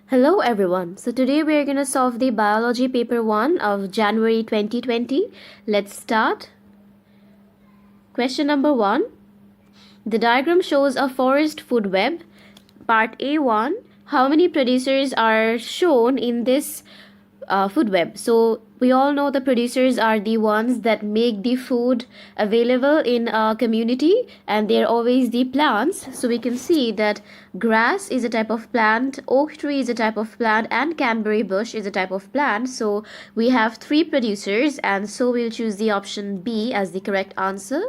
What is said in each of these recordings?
Hello everyone. So today we are going to solve the biology paper 1 of January 2020. Let's start. Question number 1. The diagram shows a forest food web. Part A1. How many producers are shown in this food web? So we all know the producers are the ones that make the food available in a community, and they're always the plants. So we can see that grass is a type of plant, oak tree is a type of plant, and Canberry bush is a type of plant. So we have 3 producers, and so we'll choose the option B as the correct answer.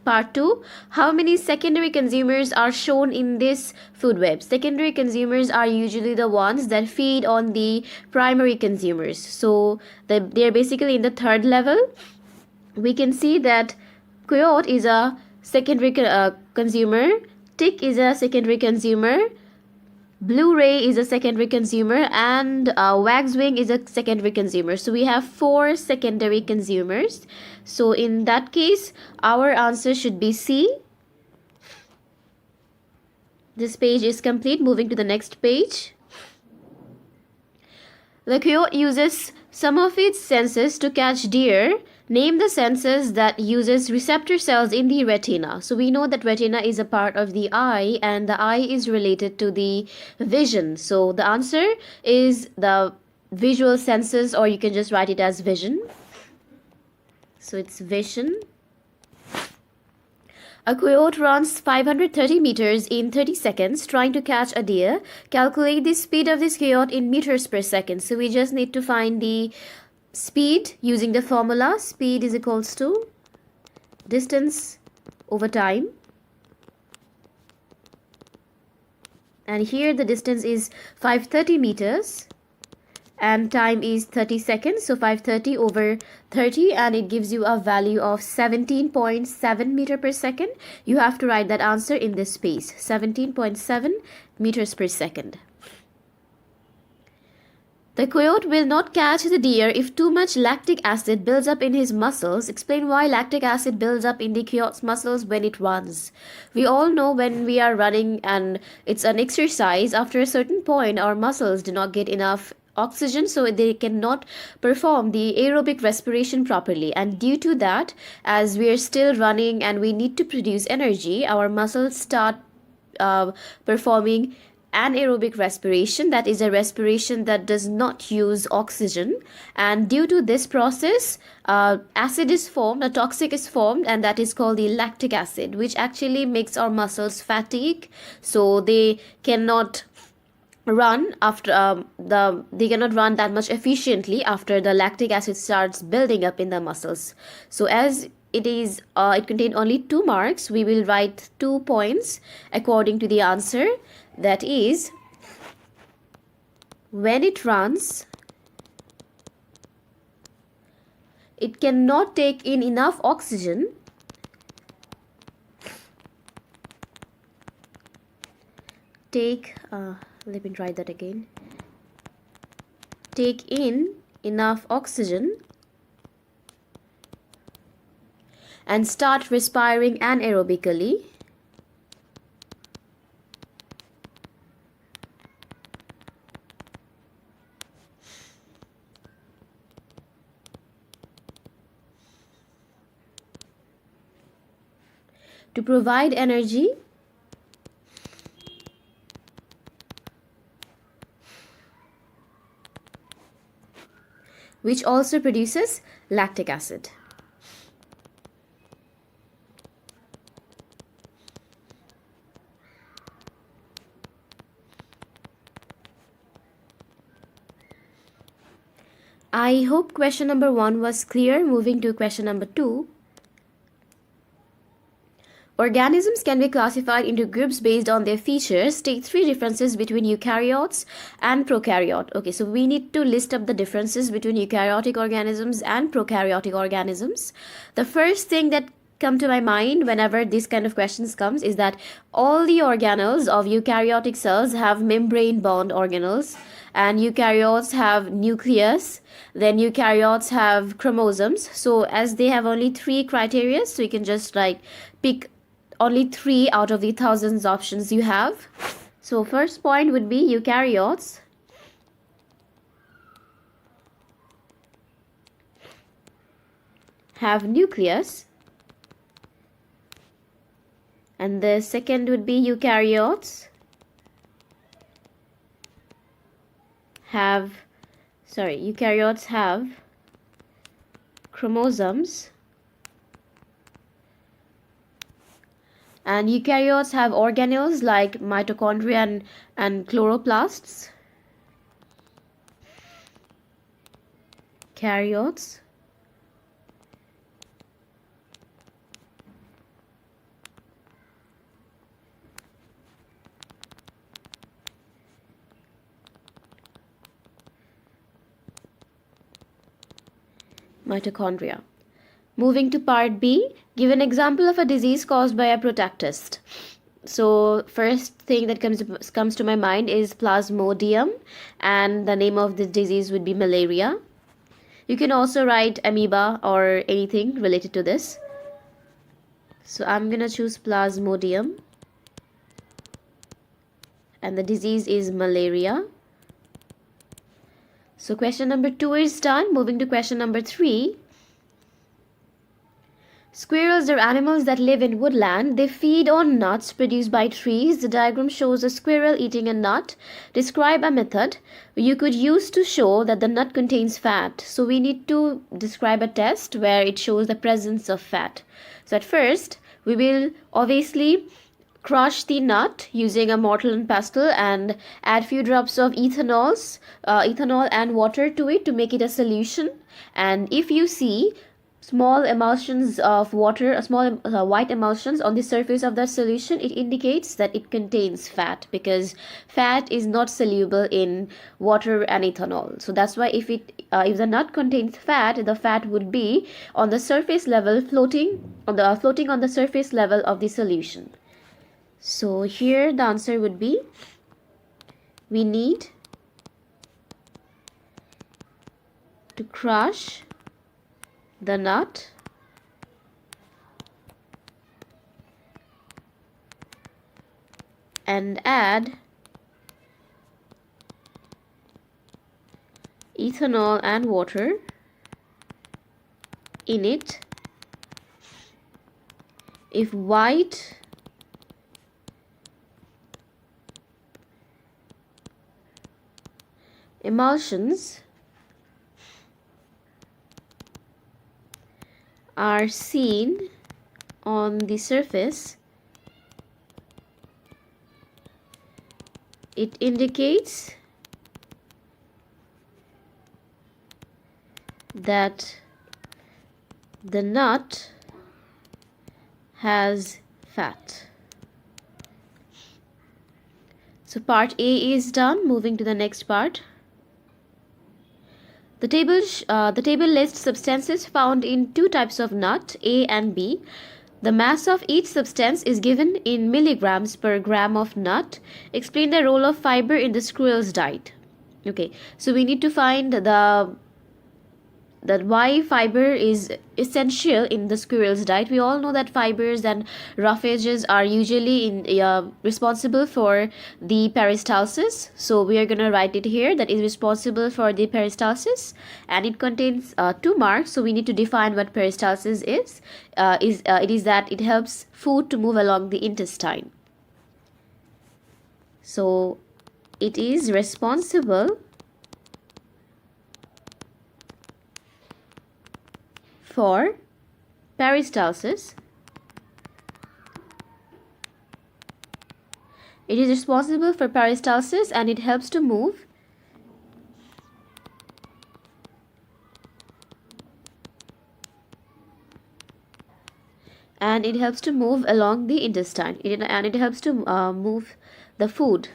Part 2. How many secondary consumers are shown in this food web? Secondary consumers are usually the ones that feed on the primary consumers. So they're basically in the third level. We can see that coyote is a secondary consumer, tick is a secondary consumer, Blu-ray is a secondary consumer, and waxwing is a secondary consumer. So we have 4 secondary consumers. So in that case, our answer should be C. This page is complete. Moving to the next page. The coyote uses some of its senses to catch deer. Name the senses that uses receptor cells in the retina. So we know that retina is a part of the eye, and the eye is related to the vision. So the answer is the visual senses, or you can just write it as vision. So it's vision. A coyote runs 530 meters in 30 seconds trying to catch a deer. Calculate the speed of this coyote in meters per second. So we just need to find the speed using the formula. Speed is equals to distance over time. And here the distance is 530 meters. And time is 30 seconds. So 530 over 30, and it gives you a value of 17.7 meter per second. You have to write that answer in this space. 17.7 meters per second. The coyote will not catch the deer if too much lactic acid builds up in his muscles. Explain why lactic acid builds up in the coyote's muscles when it runs. We all know when we are running and it's an exercise, after a certain point our muscles do not get enough oxygen, so they cannot perform the aerobic respiration properly, and due to that, as we are still running and we need to produce energy, our muscles start performing anaerobic respiration. That is a respiration that does not use oxygen, and due to this process acid is formed, a toxic is formed, and that is called the lactic acid, which actually makes our muscles fatigue, so they cannot run after they cannot run that much efficiently after the lactic acid starts building up in the muscles. So as it is it contained only 2 marks, we will write 2 points according to the answer. That is, when it runs, it cannot take in enough oxygen let me try that again. Take in enough oxygen and start respiring anaerobically. To provide energy which also produces lactic acid. I hope question number 1 was clear. Moving to question number 2. Organisms can be classified into groups based on their features. State 3 differences between eukaryotes and prokaryote. Okay, so we need to list up the differences between eukaryotic organisms and prokaryotic organisms. The first thing that come to my mind whenever this kind of questions comes is that all the organelles of eukaryotic cells have membrane bound organelles, and eukaryotes have nucleus, then eukaryotes have chromosomes. So as they have only 3 criteria, so you can just like pick only 3 out of the thousands options you have. So first point would be eukaryotes have nucleus, and the second would be eukaryotes have chromosomes, and eukaryotes have organelles like mitochondria and chloroplasts. Karyotes mitochondria. Moving to part B, give an example of a disease caused by a protactist. So first thing that comes to my mind is plasmodium, and the name of the disease would be malaria. You can also write amoeba or anything related to this. So I'm gonna choose plasmodium, and the disease is malaria. So question number 2 is done. Moving to question number 3. Squirrels are animals that live in woodland. They feed on nuts produced by trees. The diagram shows a squirrel eating a nut. Describe a method you could use to show that the nut contains fat. So we need to describe a test where it shows the presence of fat. So at first, we will obviously crush the nut using a mortar and pestle and add few drops of ethanol and water to it to make it a solution. And if you see small emulsions of water, small white emulsions on the surface of that solution, it indicates that it contains fat, because fat is not soluble in water and ethanol. So that's why if the nut contains fat, the fat would be on the surface level, floating on the surface level of the solution. So here the answer would be, we need to crush the nut and add ethanol and water in it. If white emulsions are seen on the surface, it indicates that the nut has fat. So part A is done. Moving to the next part. The table lists substances found in two types of nut, A and B. The mass of each substance is given in milligrams per gram of nut. Explain the role of fiber in the squirrel's diet. Okay, so we need to find why fiber is essential in the squirrel's diet. We all know that fibers and roughages are usually responsible for the peristalsis. So we are going to write it here, that is responsible for the peristalsis, and it contains 2 marks. So we need to define what peristalsis is. It is that it helps food to move along the intestine. So it is responsible for peristalsis. It is responsible for peristalsis and it helps to move along the intestine, and it helps to move the food.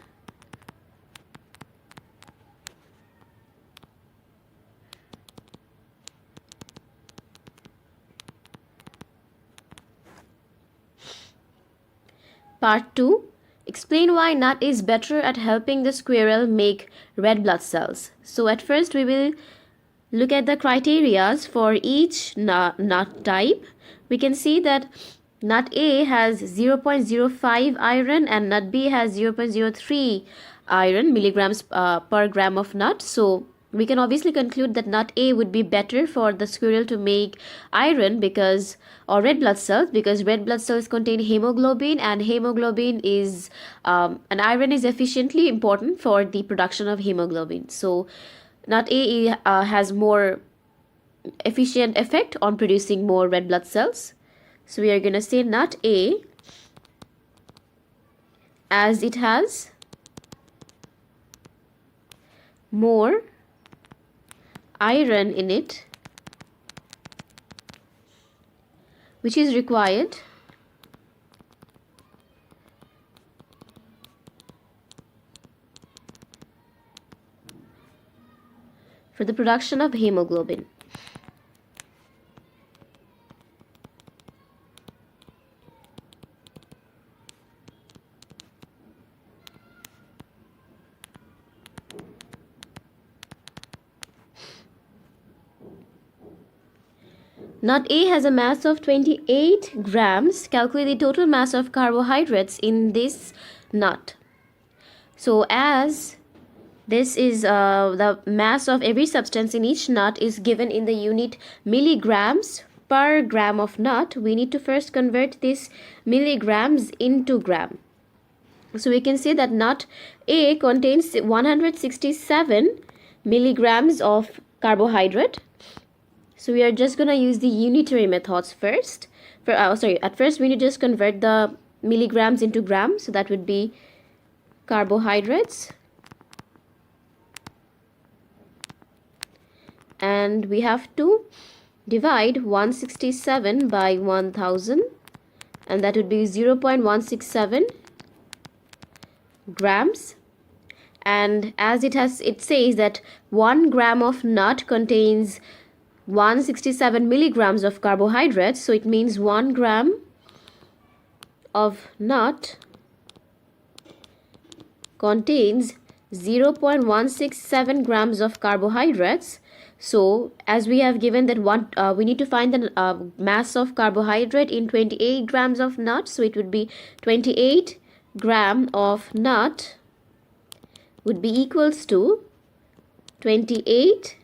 Part 2. Explain why nut is better at helping the squirrel make red blood cells. So at first we will look at the criteria for each nut type. We can see that Nut A has 0.05 iron and nut B has 0.03 iron milligrams per gram of nut. So we can obviously conclude that nut A would be better for the squirrel to make iron because, or red blood cells, because red blood cells contain hemoglobin, and hemoglobin is and iron is efficiently important for the production of hemoglobin. So nut A has more efficient effect on producing more red blood cells. So we are going to say nut A, as it has more iron in it, which is required for the production of hemoglobin. Nut A has a mass of 28 grams. Calculate the total mass of carbohydrates in this nut. So as this is the mass of every substance in each nut is given in the unit milligrams per gram of nut, we need to first convert this milligrams into gram. So we can say that nut A contains 167 milligrams of carbohydrate. So we are just going to use the unitary methods first. At first we need to just convert the milligrams into grams. So that would be carbohydrates. And we have to divide 167 by 1000. And that would be 0.167 grams. And as it says that 1 gram of nut contains 167 milligrams of carbohydrates, so it means 1 gram of nut contains 0.167 grams of carbohydrates. So as we have given that we need to find the mass of carbohydrate in 28 grams of nut, so it would be 28 gram of nut would be equals to 28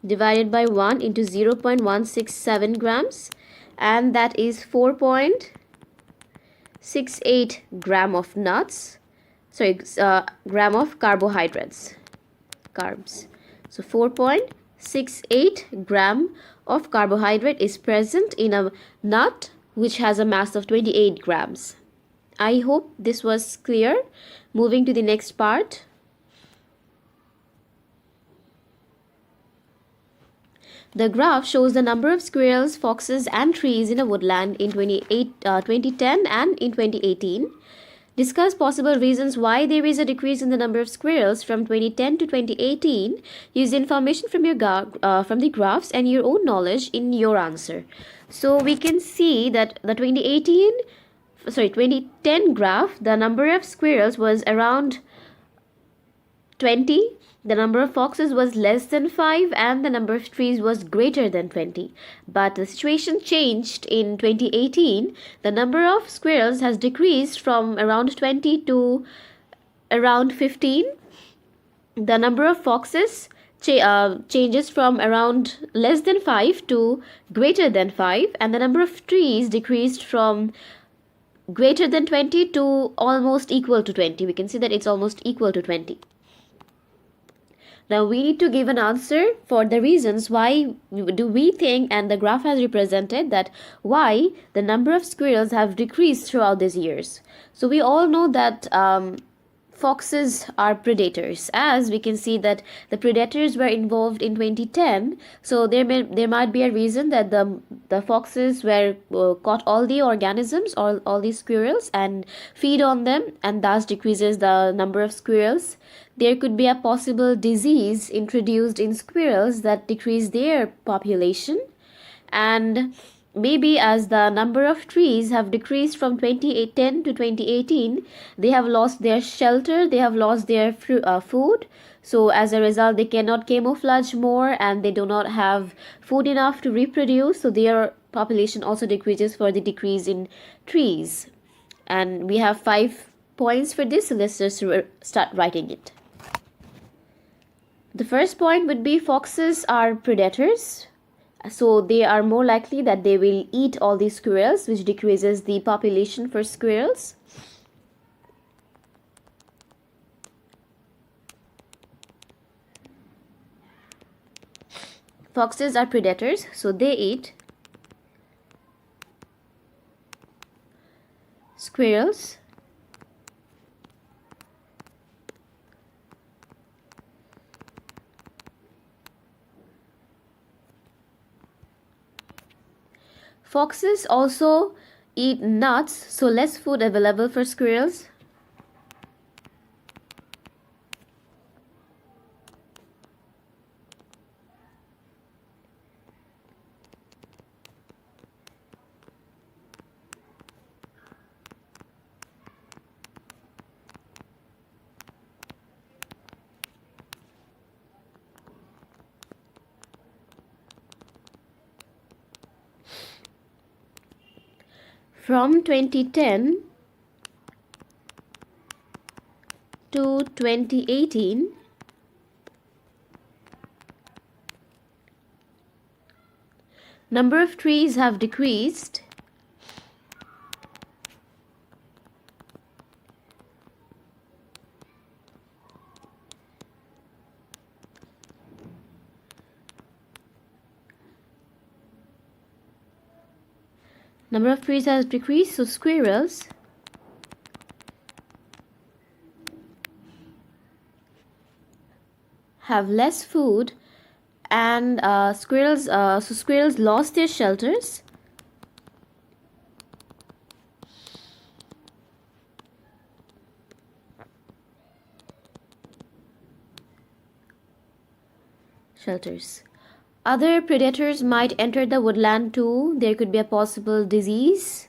divided by 1 into 0.167 grams, and that is 4.68 gram of nuts, gram of carbohydrates, carbs. So 4.68 gram of carbohydrate is present in a nut which has a mass of 28 grams. I hope this was clear. Moving to the next part. The graph shows the number of squirrels, foxes, and trees in a woodland in 2010 and in 2018. Discuss possible reasons why there is a decrease in the number of squirrels from 2010 to 2018. Use information from from the graphs and your own knowledge in your answer. So we can see that the 2010 graph, the number of squirrels was around 20. The number of foxes was less than 5 and the number of trees was greater than 20. But the situation changed in 2018. The number of squirrels has decreased from around 20 to around 15. The number of foxes changes from around less than 5 to greater than 5, and the number of trees decreased from greater than 20 to almost equal to 20. We can see that it's almost equal to 20. Now we need to give an answer for the reasons why do we think, and the graph has represented that why the number of squirrels have decreased throughout these years. So we all know that foxes are predators, as we can see that the predators were involved in 2010. So there might be a reason that the foxes were caught all the organisms, all these squirrels, and feed on them, and thus decreases the number of squirrels. There could be a possible disease introduced in squirrels that decrease their population, and maybe as the number of trees have decreased from 2010 to 2018, they have lost their shelter, they have lost their food. So as a result, they cannot camouflage more and they do not have food enough to reproduce. So they are population also decreases for the decrease in trees. And we have 5 points for this, so let's just start writing it. The first point would be foxes are predators. So they are more likely that they will eat all these squirrels, which decreases the population for squirrels. Foxes are predators, so they eat squirrels. Foxes also eat nuts, so less food available for squirrels. From 2010 to 2018, number of trees have decreased. Number of trees has decreased, so squirrels have less food, and squirrels lost their shelters. Other predators might enter the woodland too. There could be a possible disease.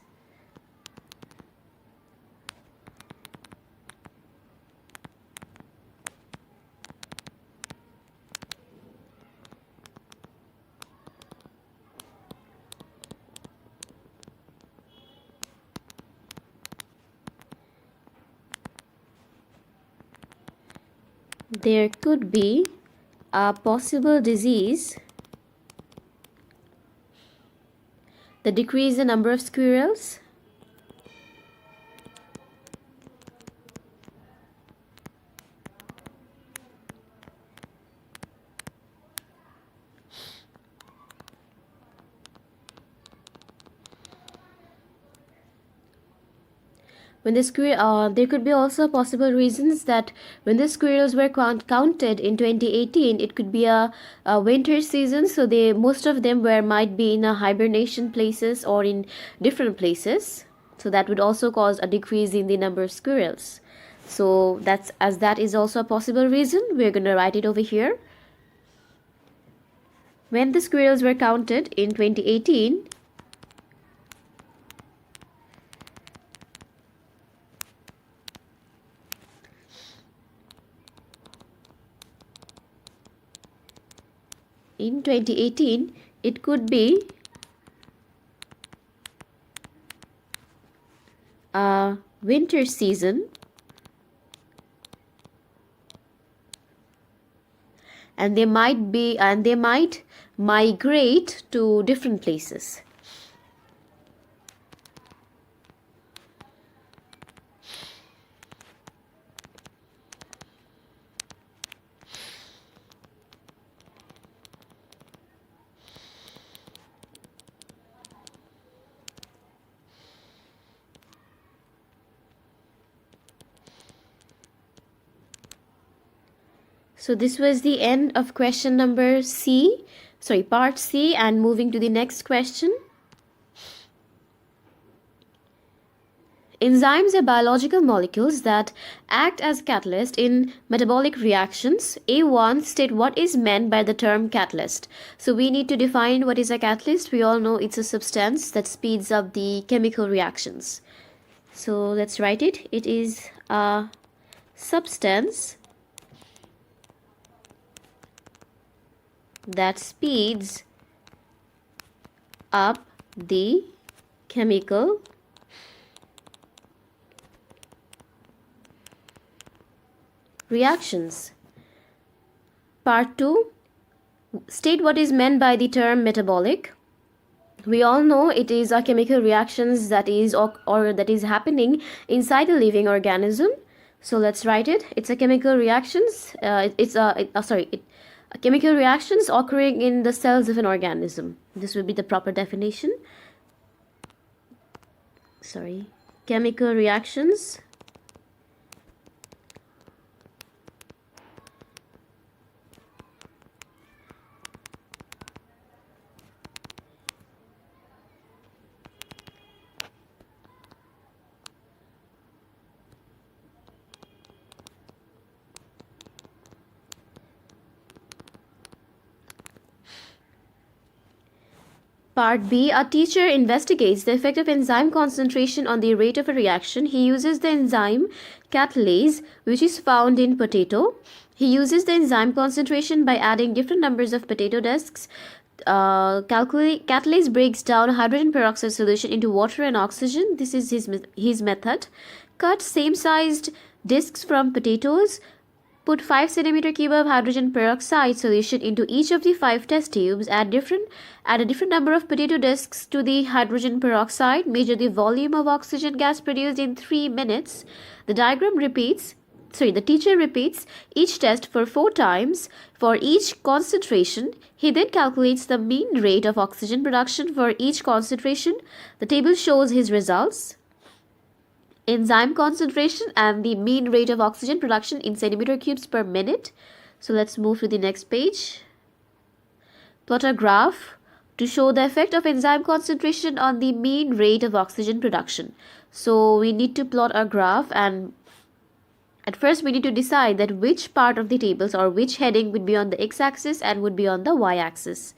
There could be a possible disease. The decrease in number of squirrels. When the there could be also possible reasons that when the squirrels were counted in 2018, it could be a winter season, so most of them might be in a hibernation places or in different places. So that would also cause a decrease in the number of squirrels. So that is also a possible reason. We're going to write it over here. When the squirrels were counted in 2018, it could be a winter season, and they might migrate to different places. So this was the end of question number part C, and moving to the next question. Enzymes are biological molecules that act as catalyst in metabolic reactions. A1, state what is meant by the term catalyst. So we need to define what is a catalyst. We all know it's a substance that speeds up the chemical reactions. So let's write it. It is a substance that speeds up the chemical reactions. Part 2. State what is meant by the term metabolic. We all know it is a chemical reactions that is or that is happening inside a living organism. So let's write it. It's a chemical reactions. Chemical reactions occurring in the cells of an organism. This would be the proper definition. Chemical reactions Part B. A teacher investigates the effect of enzyme concentration on the rate of a reaction. He uses the enzyme catalase, which is found in potato. He uses the enzyme concentration by adding different numbers of potato discs. Catalase breaks down hydrogen peroxide solution into water and oxygen. This is his method. Cut same-sized discs from potatoes. Put 5 cm³ of hydrogen peroxide solution into each of the 5 test tubes. Add a different number of potato discs to the hydrogen peroxide. Measure the volume of oxygen gas produced in 3 minutes. The teacher repeats each test for 4 times for each concentration. He then calculates the mean rate of oxygen production for each concentration. The table shows his results. Enzyme concentration and the mean rate of oxygen production in centimeter cubes per minute. So let's move to the next page. Plot a graph to show the effect of enzyme concentration on the mean rate of oxygen production. So we need to plot a graph, and at first we need to decide that which part of the tables or which heading would be on the x-axis and would be on the y-axis.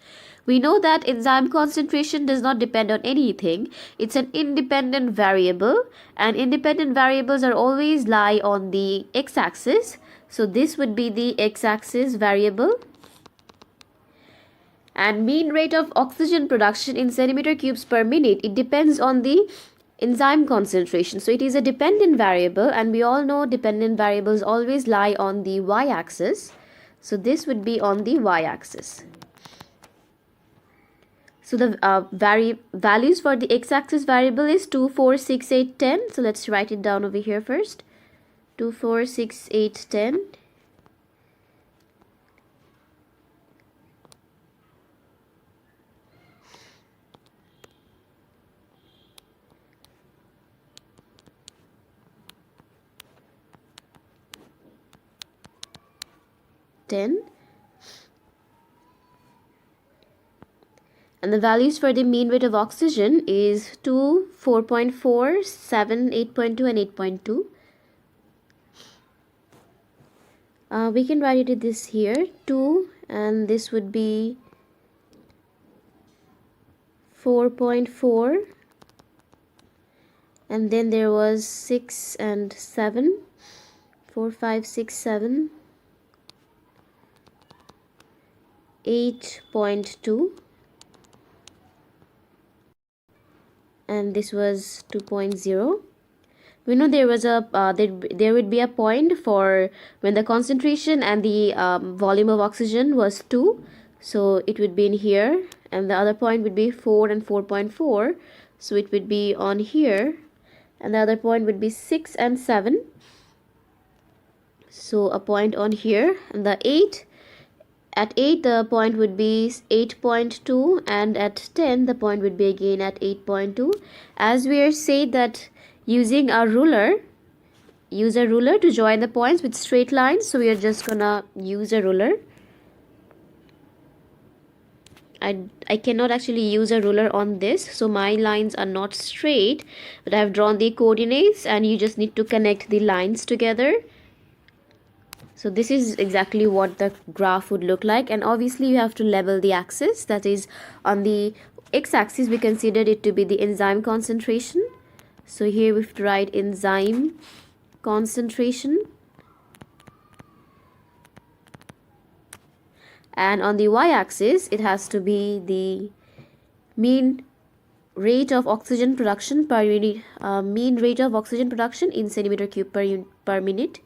We know that enzyme concentration does not depend on anything. It's an independent variable, and independent variables are always lie on the x-axis. So this would be the x-axis variable. And mean rate of oxygen production in centimeter cubes per minute, it depends on the enzyme concentration. So it is a dependent variable, and we all know dependent variables always lie on the y-axis. So this would be on the y-axis. So the values for the x-axis variable is 2, 4, 6, 8, 10. So let's write it down over here first. 2, 4, 6, 8, 10. And the values for the mean rate of oxygen is 2, 4.4, 7, 8.2 and 8.2. We can write it this here, 2, and this would be 4.4, and then there was 6 and 7, 4, 5, 6, 7, 8.2, and this was 2.0. We know there was a there would be a point for when the concentration and the volume of oxygen was 2, so it would be in here, and the other point would be 4 and 4.4, so it would be on here, and the other point would be 6 and 7, so a point on here, and the 8, at 8 the point would be 8.2, and at 10 the point would be again at 8.2. As we are said that using a ruler, use a ruler to join the points with straight lines, so we are just gonna use a ruler. I cannot actually use a ruler on this, so my lines are not straight, but I have drawn the coordinates, and you just need to connect the lines together. So this is exactly what the graph would look like, and obviously you have to level the axis. That is, on the x-axis we considered it to be the enzyme concentration. So here we have to write enzyme concentration, and on the y-axis it has to be the mean rate of oxygen production per unit, mean rate of oxygen production in centimeter cube per minute.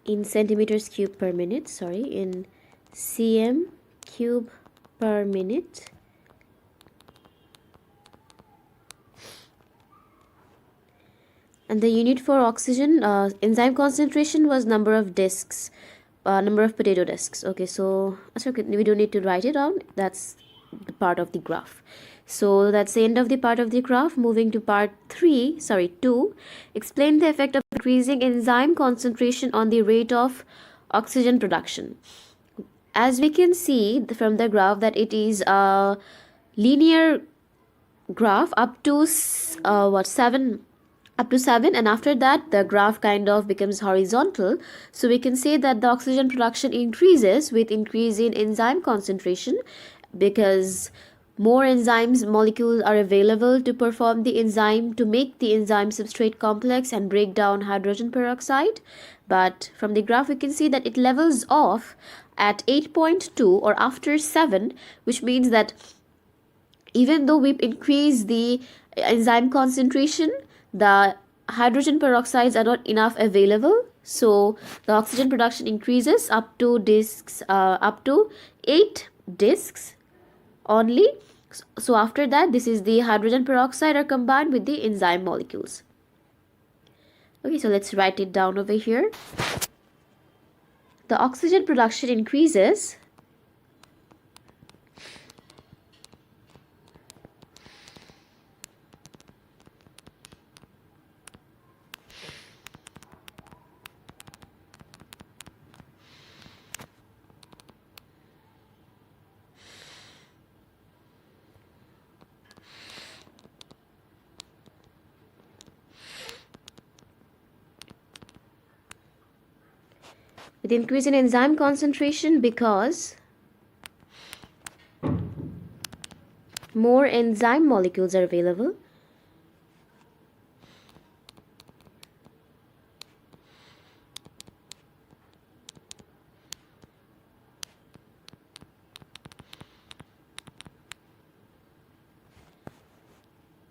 In centimeters cube per minute, sorry, in cm cube per minute. And the unit for oxygen enzyme concentration was number of discs, number of potato discs. Okay, so okay, we don't need to write it down. That's the part of the graph. So that's the end of the part of the graph. Moving to part 2. Explain the effect of increasing enzyme concentration on the rate of oxygen production. As we can see from the graph that it is a linear graph up to 7, and after that the graph kind of becomes horizontal. So we can say that the oxygen production increases with increase in enzyme concentration, because more enzymes molecules are available to perform the enzyme, to make the enzyme substrate complex and break down hydrogen peroxide. But from the graph we can see that it levels off at 8.2 or after 7, which means that even though we increase the enzyme concentration, the hydrogen peroxides are not enough available, so the oxygen production increases up to 8 discs only. So after that, this is the hydrogen peroxide are combined with the enzyme molecules. Okay, so let's write it down over here. The oxygen production increases with increase in enzyme concentration, because more enzyme molecules are available.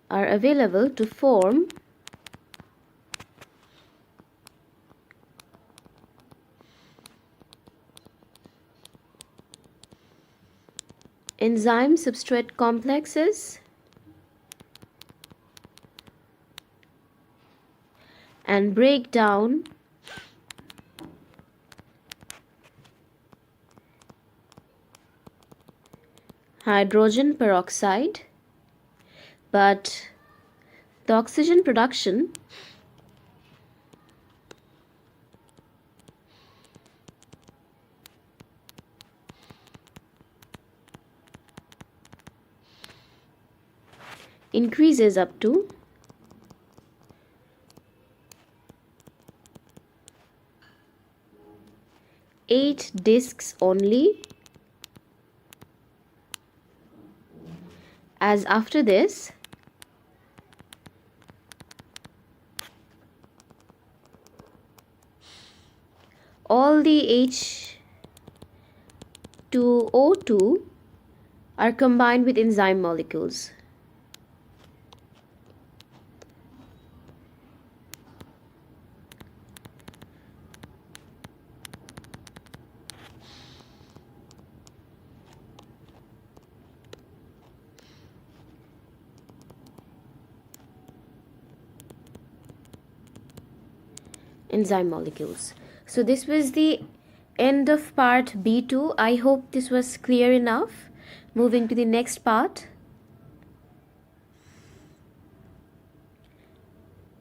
Are available to form enzyme substrate complexes and break down hydrogen peroxide. But the oxygen production increases up to 8 discs only, as after this all the H2O2 are combined with enzyme molecules. Enzyme molecules. So this was the end of part B2. I hope this was clear enough. Moving to the next part.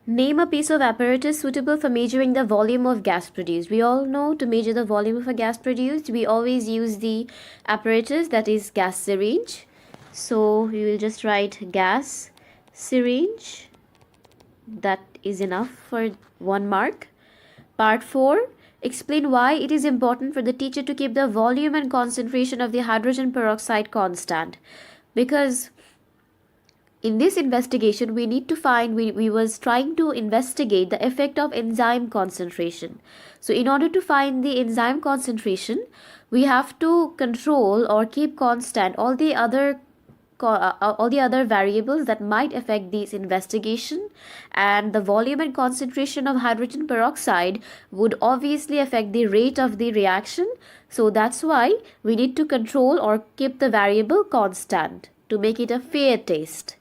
Name a piece of apparatus suitable for measuring the volume of gas produced. We all know to measure the volume of a gas produced, we always use the apparatus, that is gas syringe. So we will just write gas syringe. That is enough for 1 mark. Part 4. Explain why it is important for the teacher to keep the volume and concentration of the hydrogen peroxide constant. Because In this investigation, we need to find, we was trying to investigate the effect of enzyme concentration. So in order to find the enzyme concentration, we have to control or keep constant all the other variables that might affect this investigation, and the volume and concentration of hydrogen peroxide would obviously affect the rate of the reaction. So that's why we need to control or keep the variable constant to make it a fair taste.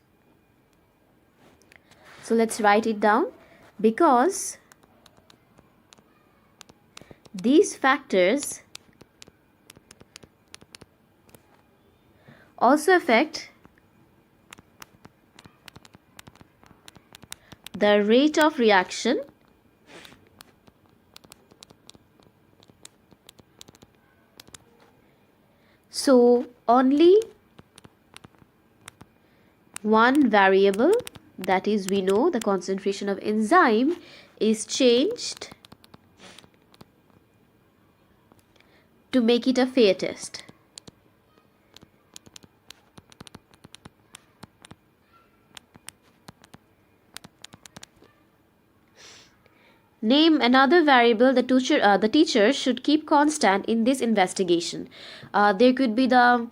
So let's write it down. Because these factors also affect the rate of reaction, so only one variable, that is, we know the concentration of enzyme, is changed to make it a fair test. Name another variable the teacher should keep constant in this investigation. There could be the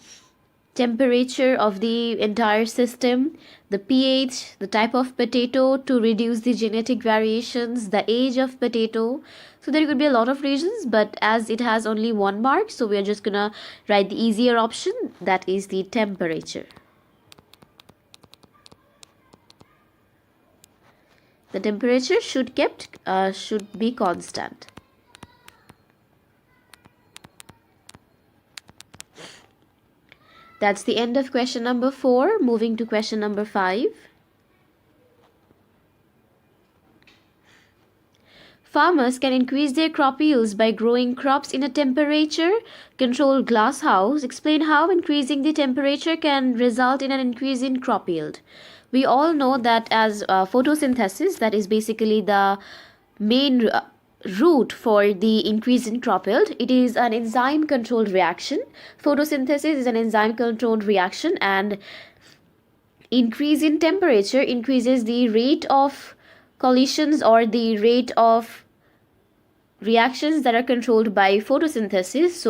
temperature of the entire system, the pH, the type of potato to reduce the genetic variations, the age of potato. So there could be a lot of reasons, but as it has only 1 mark, so we are just gonna write the easier option, that is the temperature. The temperature should be constant. That's the end of question number 4. Moving to question number 5. Farmers can increase their crop yields by growing crops in a temperature-controlled glass house. Explain how increasing the temperature can result in an increase in crop yield. We all know that as photosynthesis, that is basically the main route for the increase in crop yield. It is an enzyme controlled reaction. Photosynthesis is an enzyme controlled reaction, and increase in temperature increases the rate of collisions or the rate of reactions that are controlled by photosynthesis,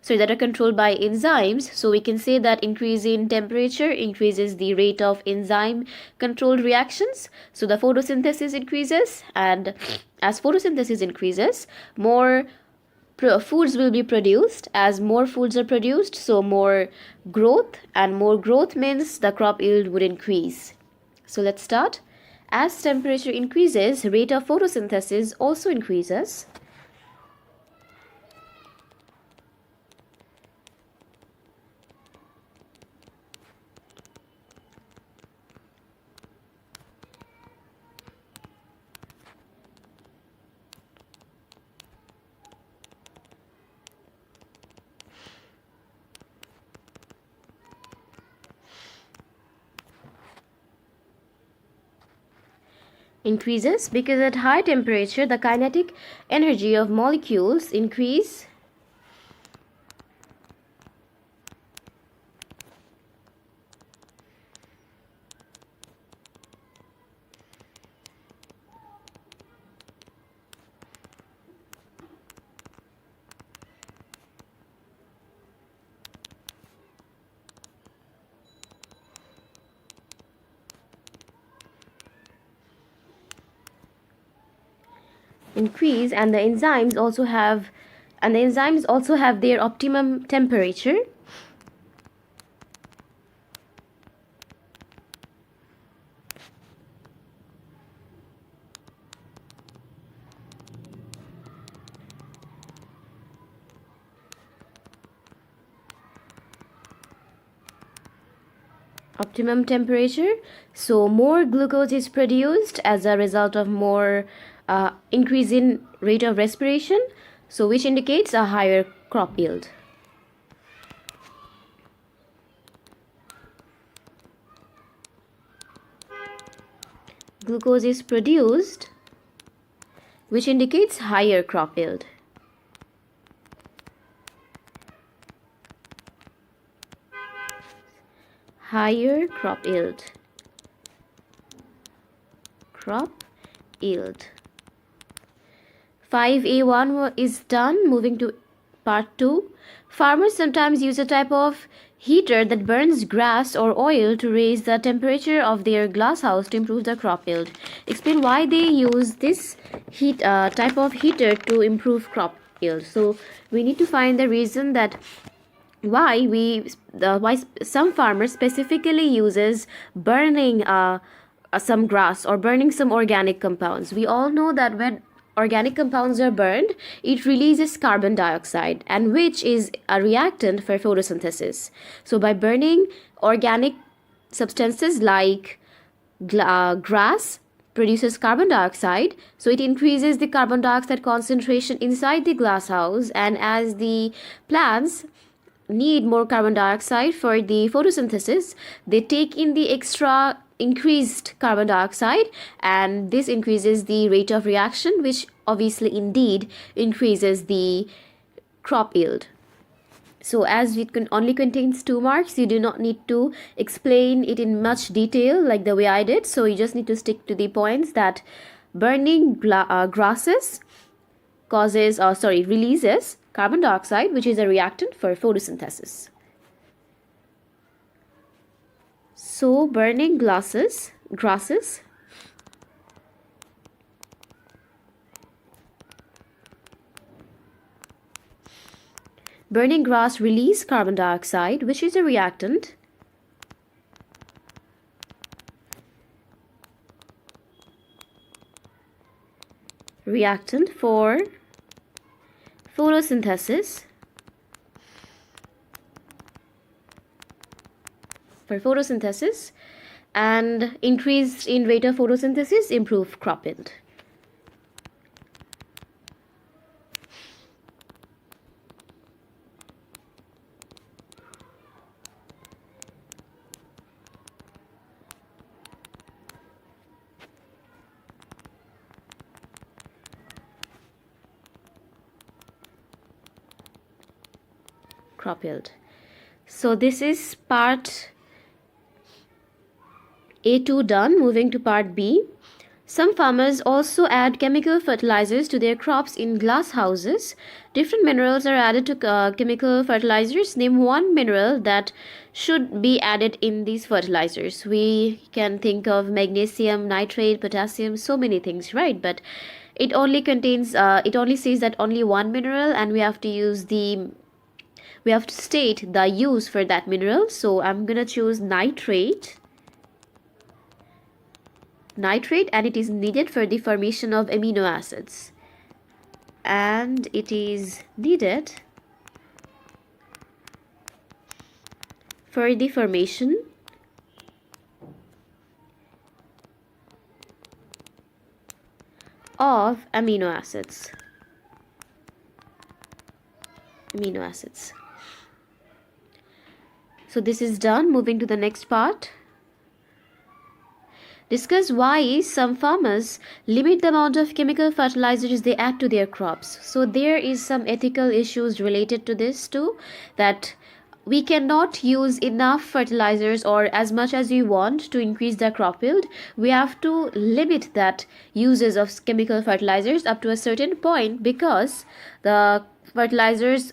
that are controlled by enzymes. So we can say that increase in temperature increases the rate of enzyme controlled reactions. So the photosynthesis increases, and as photosynthesis increases, more foods will be produced. As more foods are produced, so more growth, and more growth means the crop yield would increase. So let's start. As temperature increases, rate of photosynthesis also increases. Increases because at high temperature the kinetic energy of molecules increase and the enzymes also have their optimum temperature. Optimum temperature, so more glucose is produced as a result of more increase in rate of respiration, so which indicates a higher crop yield. Glucose is produced, which indicates higher crop yield. Higher crop yield. crop yield. 5A1 is done. Moving to part 2. Farmers sometimes use a type of heater that burns grass or oil to raise the temperature of their glasshouse to improve the crop yield. Explain why they use this type of heater to improve crop yield. So we need to find the reason that why some farmers specifically uses burning some grass or burning some organic compounds. We all know that when organic compounds are burned, it releases carbon dioxide, and which is a reactant for photosynthesis. So by burning organic substances like grass produces carbon dioxide, so it increases the carbon dioxide concentration inside the glasshouse, and as the plants need more carbon dioxide for the photosynthesis, they take in the extra increased carbon dioxide, and this increases the rate of reaction, which obviously indeed increases the crop yield. So as it only contains 2 marks, you do not need to explain it in much detail like the way I did. So you just need to stick to the points that burning grasses releases carbon dioxide, which is a reactant for photosynthesis. So burning grasses burning grass release carbon dioxide, which is a reactant for photosynthesis. And increase in rate of photosynthesis improve crop yield. So this is part A2 done. Moving to part B. Some farmers also add chemical fertilizers to their crops in glass houses. Different minerals are added to chemical fertilizers. Name one mineral that should be added in these fertilizers. We can think of magnesium, nitrate, potassium, so many things, right? But it only contains it only says that only one mineral, and we have to state the use for that mineral. So I'm gonna choose nitrate, and it is needed for the formation of amino acids, and it is needed for the formation of amino acids. So this is done. Moving to the next part. Discuss why some farmers limit the amount of chemical fertilizers they add to their crops. So there is some ethical issues related to this too, that we cannot use enough fertilizers or as much as we want to increase the crop yield. We have to limit that uses of chemical fertilizers up to a certain point, because the fertilizers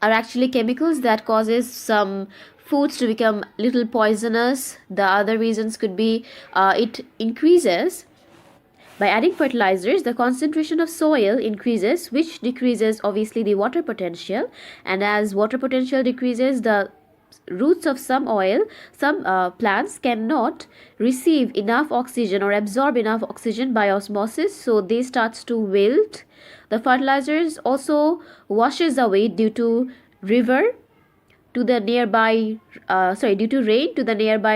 are actually chemicals that causes some foods to become little poisonous. The other reasons could be it increases. By adding fertilizers, the concentration of soil increases, which decreases obviously the water potential, and as water potential decreases, the roots of some plants cannot receive enough oxygen or absorb enough oxygen by osmosis, so they starts to wilt. The fertilizers also washes away due to rain to the nearby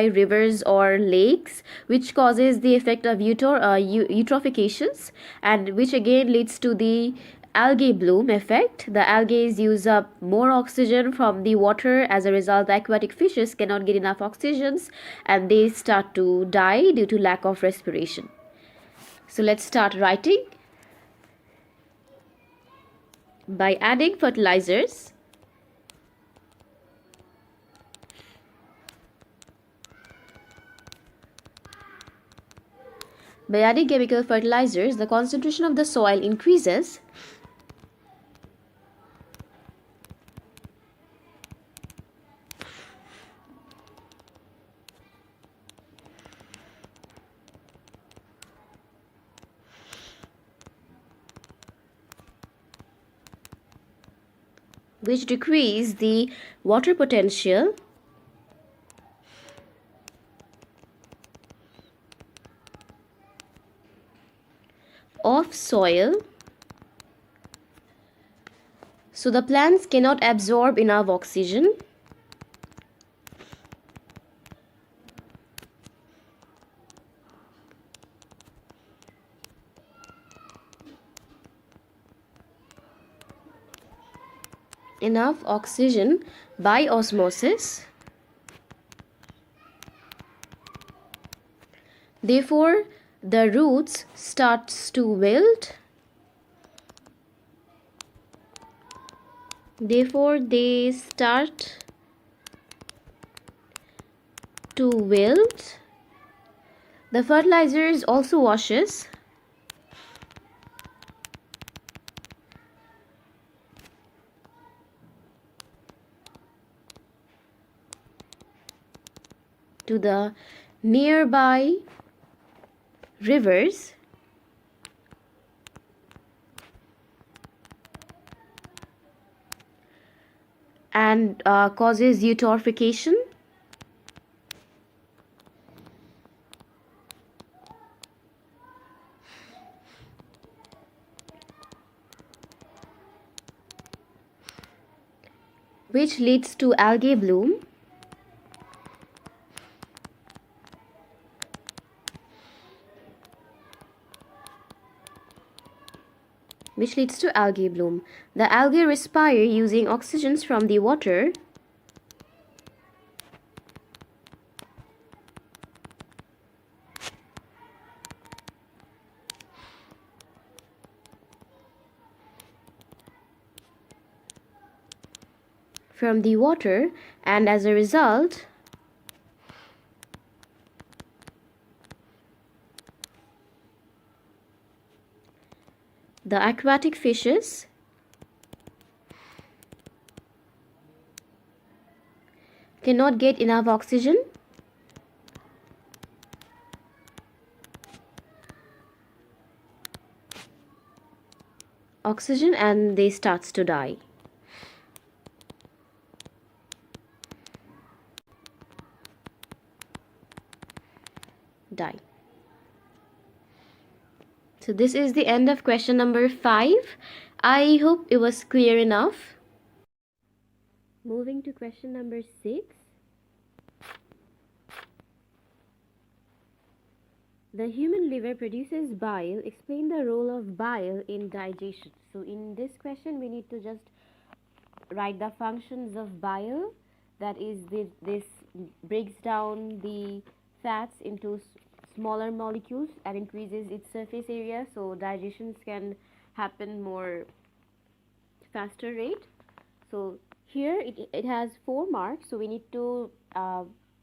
rivers or lakes, which causes the effect of eutrophications, and which again leads to the algae bloom effect. The algae use up more oxygen from the water. As a result, the aquatic fishes cannot get enough oxygen, and they start to die due to lack of respiration. So let's start writing. By adding fertilizers, By adding chemical fertilizers, the concentration of the soil increases, which decrease the water potential of soil, so the plants cannot absorb enough oxygen by osmosis. Therefore, the roots starts to wilt. Therefore, they start to wilt. The fertilizers also washes to the nearby rivers and causes eutrophication. Which leads to algae bloom. The algae respire using oxygens from the water and as a result the aquatic fishes cannot get enough oxygen and they starts to die. So this is the end of question number 5. I hope it was clear enough. Moving to question number 6. The human liver produces bile. Explain the role of bile in digestion. So in this question we need to just write the functions of bile. That is, this breaks down the fats into smaller molecules and increases its surface area, so digestions can happen more faster rate. So here it has 4 marks, so we need to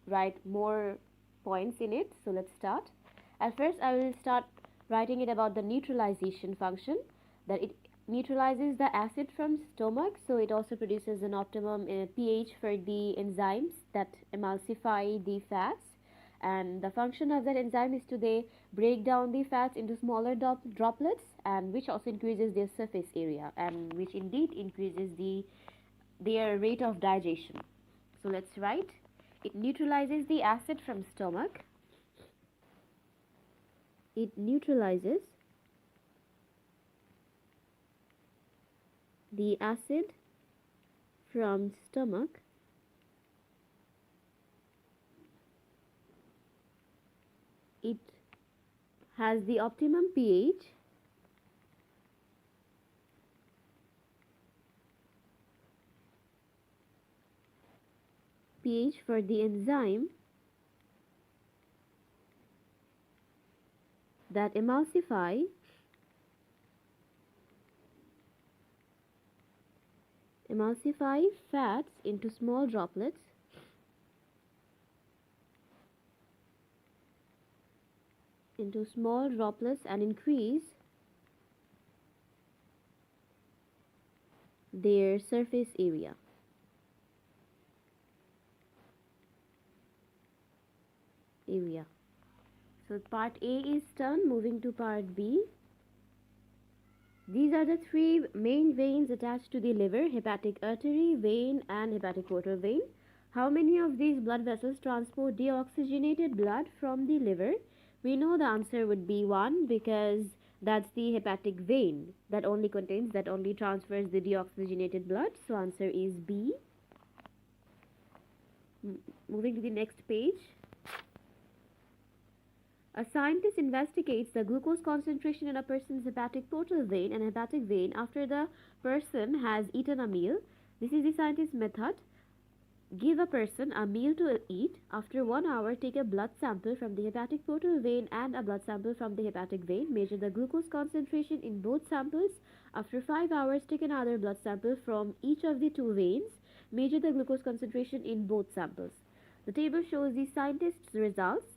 write more points in it. So let's start. At first I will start writing it about the neutralization function, that it neutralizes the acid from stomach, so it also produces an optimum pH for the enzymes that emulsify the fats. And the function of that enzyme is to they break down the fats into smaller droplets, and which also increases their surface area, and which indeed increases their rate of digestion. So let's write, it neutralizes the acid from stomach. It neutralizes the acid from stomach it has the optimum pH for the enzyme that emulsify fats into small droplets into small droplets and increase their surface area. So part A is done. Moving to part B. These are the three main veins attached to the liver: hepatic artery, vein, and hepatic portal vein. How many of these blood vessels transport deoxygenated blood from the liver? We know the answer would be 1, because that's the hepatic vein that only transfers the deoxygenated blood. So answer is B. Moving to the next page. A scientist investigates the glucose concentration in a person's hepatic portal vein and hepatic vein after the person has eaten a meal. This is the scientist's method. Give a person a meal to eat. After 1 hour, take a blood sample from the hepatic portal vein and a blood sample from the hepatic vein. Measure the glucose concentration in both samples. After 5 hours, take another blood sample from each of the two veins. Measure the glucose concentration in both samples. The table shows the scientist's results.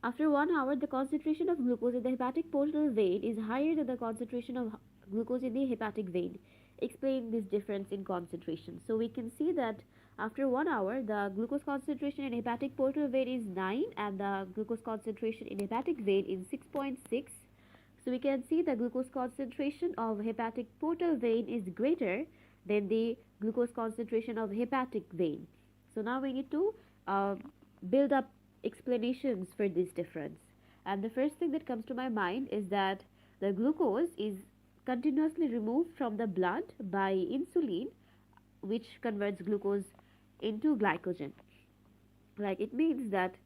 After 1 hour, the concentration of glucose in the hepatic portal vein is higher than the concentration of glucose in the hepatic vein. Explain this difference in concentration. So we can see that after 1 hour, the glucose concentration in hepatic portal vein is 9 and the glucose concentration in hepatic vein is 6.6. So we can see the glucose concentration of hepatic portal vein is greater than the glucose concentration of hepatic vein. So now we need to build up explanations for this difference. And the first thing that comes to my mind is that the glucose is continuously removed from the blood by insulin, which converts glucose into glycogen. Like, it means that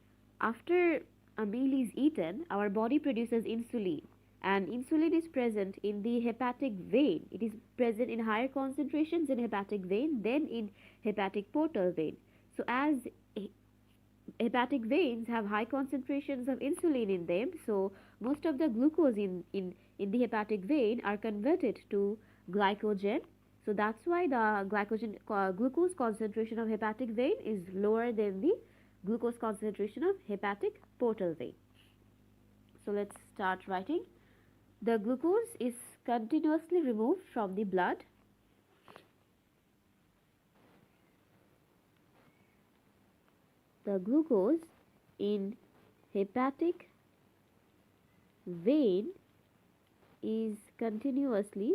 after a meal is eaten, our body produces insulin, and insulin is present in the hepatic vein. It is present in higher concentrations in hepatic vein than in hepatic portal vein. So as hepatic veins have high concentrations of insulin in them, so most of the glucose in the hepatic vein are converted to glycogen. So that's why the glucose concentration of hepatic vein is lower than the glucose concentration of hepatic portal vein. So let's start writing. The glucose is continuously removed from the blood the glucose in hepatic vein is continuously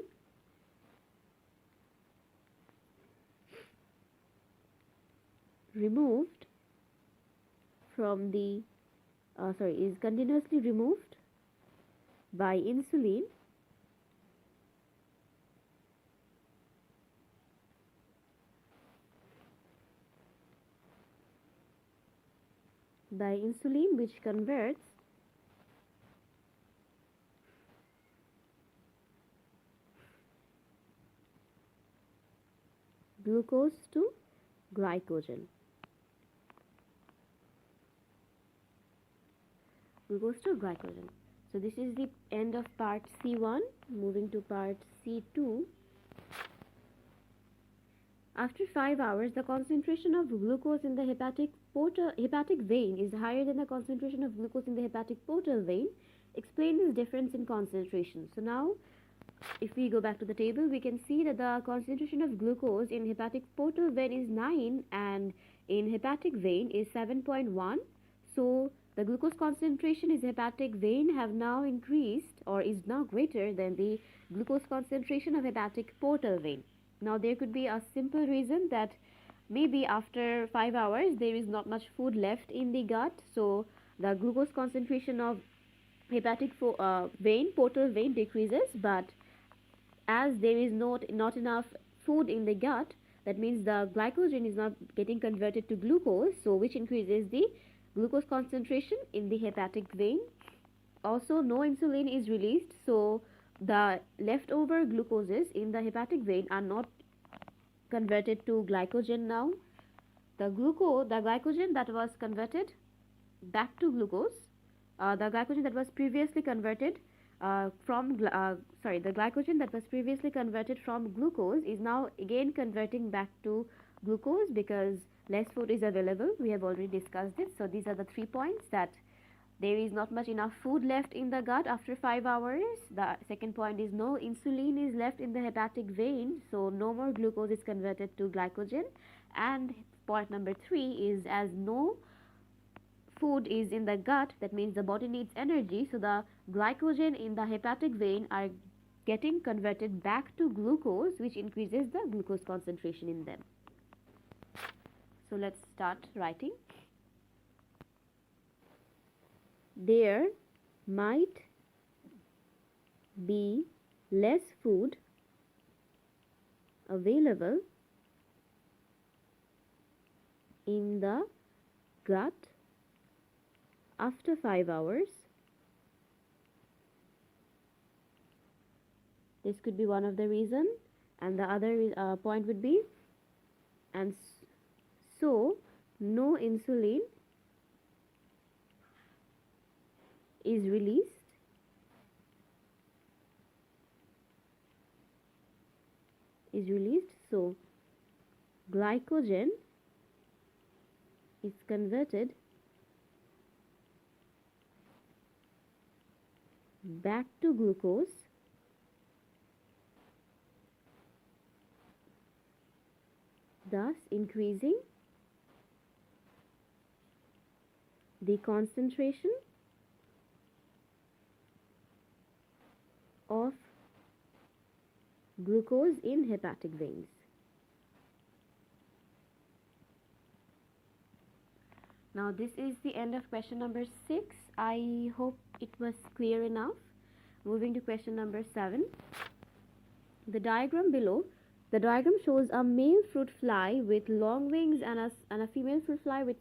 removed from the is continuously removed by insulin which converts glucose to glycogen. So this is the end of part C1. Moving to part C2. After 5 hours, the concentration of glucose in the hepatic vein is higher than the concentration of glucose in the hepatic portal vein. Explain this difference in concentration. So now, if we go back to the table, we can see that the concentration of glucose in hepatic portal vein is 9 and in hepatic vein is 7.1. So the glucose concentration in hepatic vein have now increased or is now greater than the glucose concentration of hepatic portal vein. Now there could be a simple reason that maybe after 5 hours there is not much food left in the gut, so the glucose concentration of hepatic portal vein decreases, but as there is not enough food in the gut, that means the glycogen is not getting converted to glucose, so which increases the glucose concentration in the hepatic vein. Also, no insulin is released, so the leftover glucoses in the hepatic vein are not converted to glycogen now. The glycogen that was converted back to glucose, the glycogen that was previously converted the glycogen that was previously converted from glucose is now again converting back to glucose because less food is available. We have already discussed this. So these are the 3 points that there is not much enough food left in the gut after 5 hours. The second point is no insulin is left in the hepatic vein, so no more glucose is converted to glycogen. And point number 3 is as no food is in the gut, that means the body needs energy, so the glycogen in the hepatic vein are getting converted back to glucose, which increases the glucose concentration in them. So let's start writing. There might be less food available in the gut after 5 hours. This could be one of the reasons, and the other point would be, and so no insulin is released so glycogen is converted back to glucose, thus increasing the concentration of glucose in hepatic veins. Now this is the end of question number 6. I hope it was clear enough. Moving to question number 7. The diagram below, the diagram shows a male fruit fly with long wings and a female fruit fly with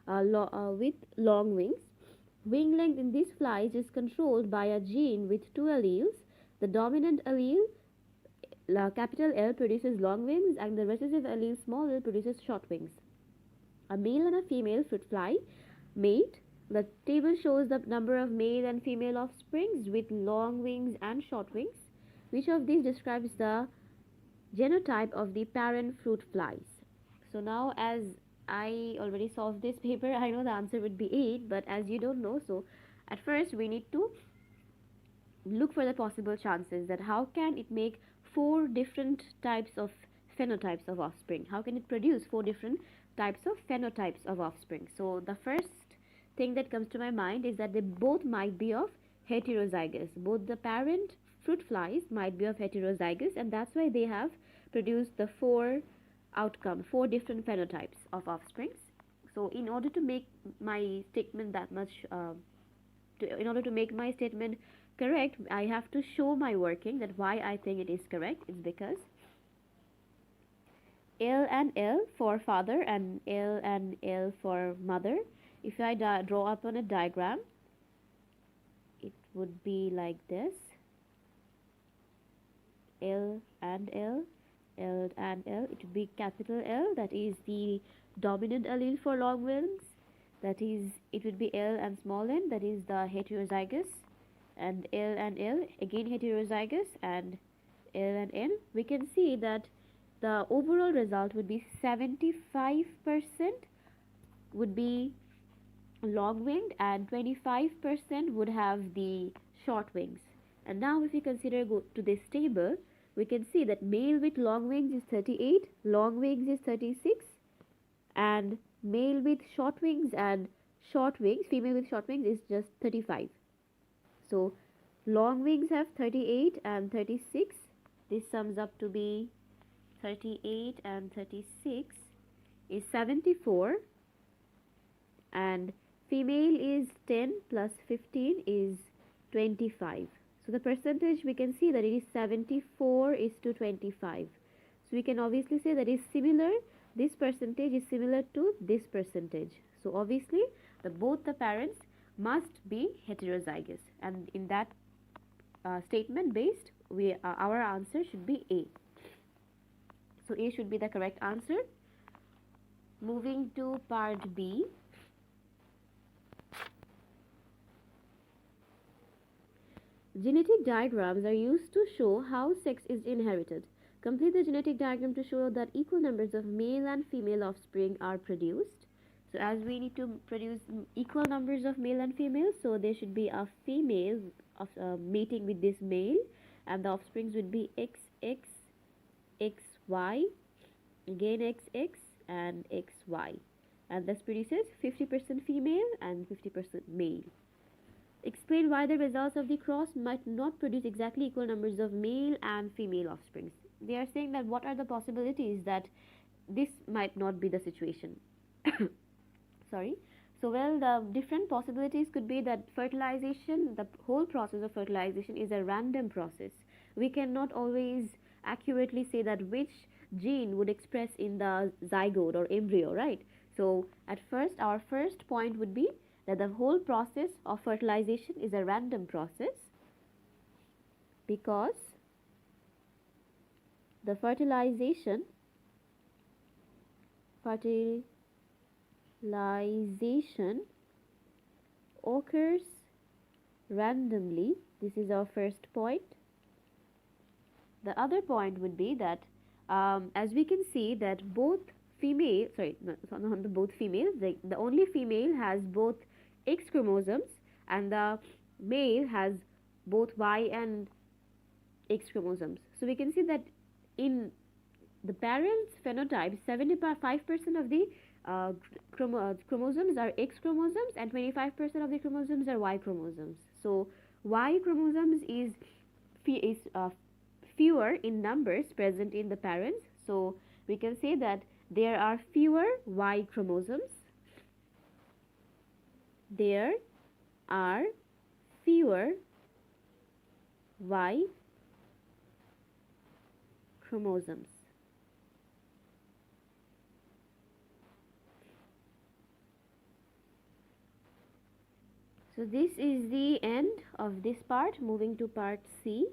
long wings. Wing length in these flies is controlled by a gene with 2 alleles. The dominant allele, capital L, produces long wings, and the recessive allele, small l, produces short wings. A male and a female fruit fly mate. The table shows the number of male and female offsprings with long wings and short wings. Which of these describes the genotype of the parent fruit flies? So now, as I already solved this paper, I know the answer would be 8, but as you don't know, so at first we need to look for the possible chances, that how can it make 4 different types of phenotypes of offspring? How can it produce 4 different types of phenotypes of offspring? So the first thing that comes to my mind is that they both might be of heterozygous. Both the parent fruit flies might be of heterozygous, and that's why they have produced the 4 different phenotypes of offsprings. So in order to make my statement in order to make my statement correct, I have to show my working, that why I think it is correct. It's because L and L for father and L for mother. If I draw up on a diagram, it would be like this: L and L, L and L. It would be capital L, that is the dominant allele for long wings. That is, it would be L and small n, that is the heterozygous, and L and L, again heterozygous, and L and N. We can see that the overall result would be 75% would be long winged and 25% would have the short wings. And now if we go to this table, we can see that male with long wings is 38, long wings is 36, and male with short wings and female with short wings is just 35. So long wings have 38 and 36. This sums up to be 38 and 36 is 74, and female is 10 plus 15 is 25. So the percentage, we can see that it is 74 is to 25. So we can obviously say that is similar, this percentage is similar to this percentage. So obviously both the parents must be heterozygous, and in that statement based, our answer should be A. So A should be the correct answer. Moving to part B. Genetic diagrams are used to show how sex is inherited. Complete the genetic diagram to show that equal numbers of male and female offspring are produced. So So as we need to produce equal numbers of male and female, so there should be a female of mating with this male, and the offsprings would be XX, XY, again XX, and XY, and this produces 50% female and 50% male. Explain why the results of the cross might not produce exactly equal numbers of male and female offsprings. They are saying that what are the possibilities that this might not be the situation. Sorry. So, well, the different possibilities could be that fertilization, the whole process of fertilization is a random process. We cannot always accurately say that which gene would express in the zygote or embryo, right? So, at first, our first point would be that the whole process of fertilization is a random process, because the fertilization occurs randomly. This is our first point. The other point would be that as we can see that both female, sorry, not both females, the only female has both X chromosomes and the male has both Y and X chromosomes. So we can see that in the parents' phenotype, 75% of the chromosomes are X chromosomes and 25% of the chromosomes are Y chromosomes. So Y chromosomes is fewer in numbers present in the parents. So we can say that there are fewer Y chromosomes. There are fewer Y chromosomes. So this is the end of this part. Moving to part C.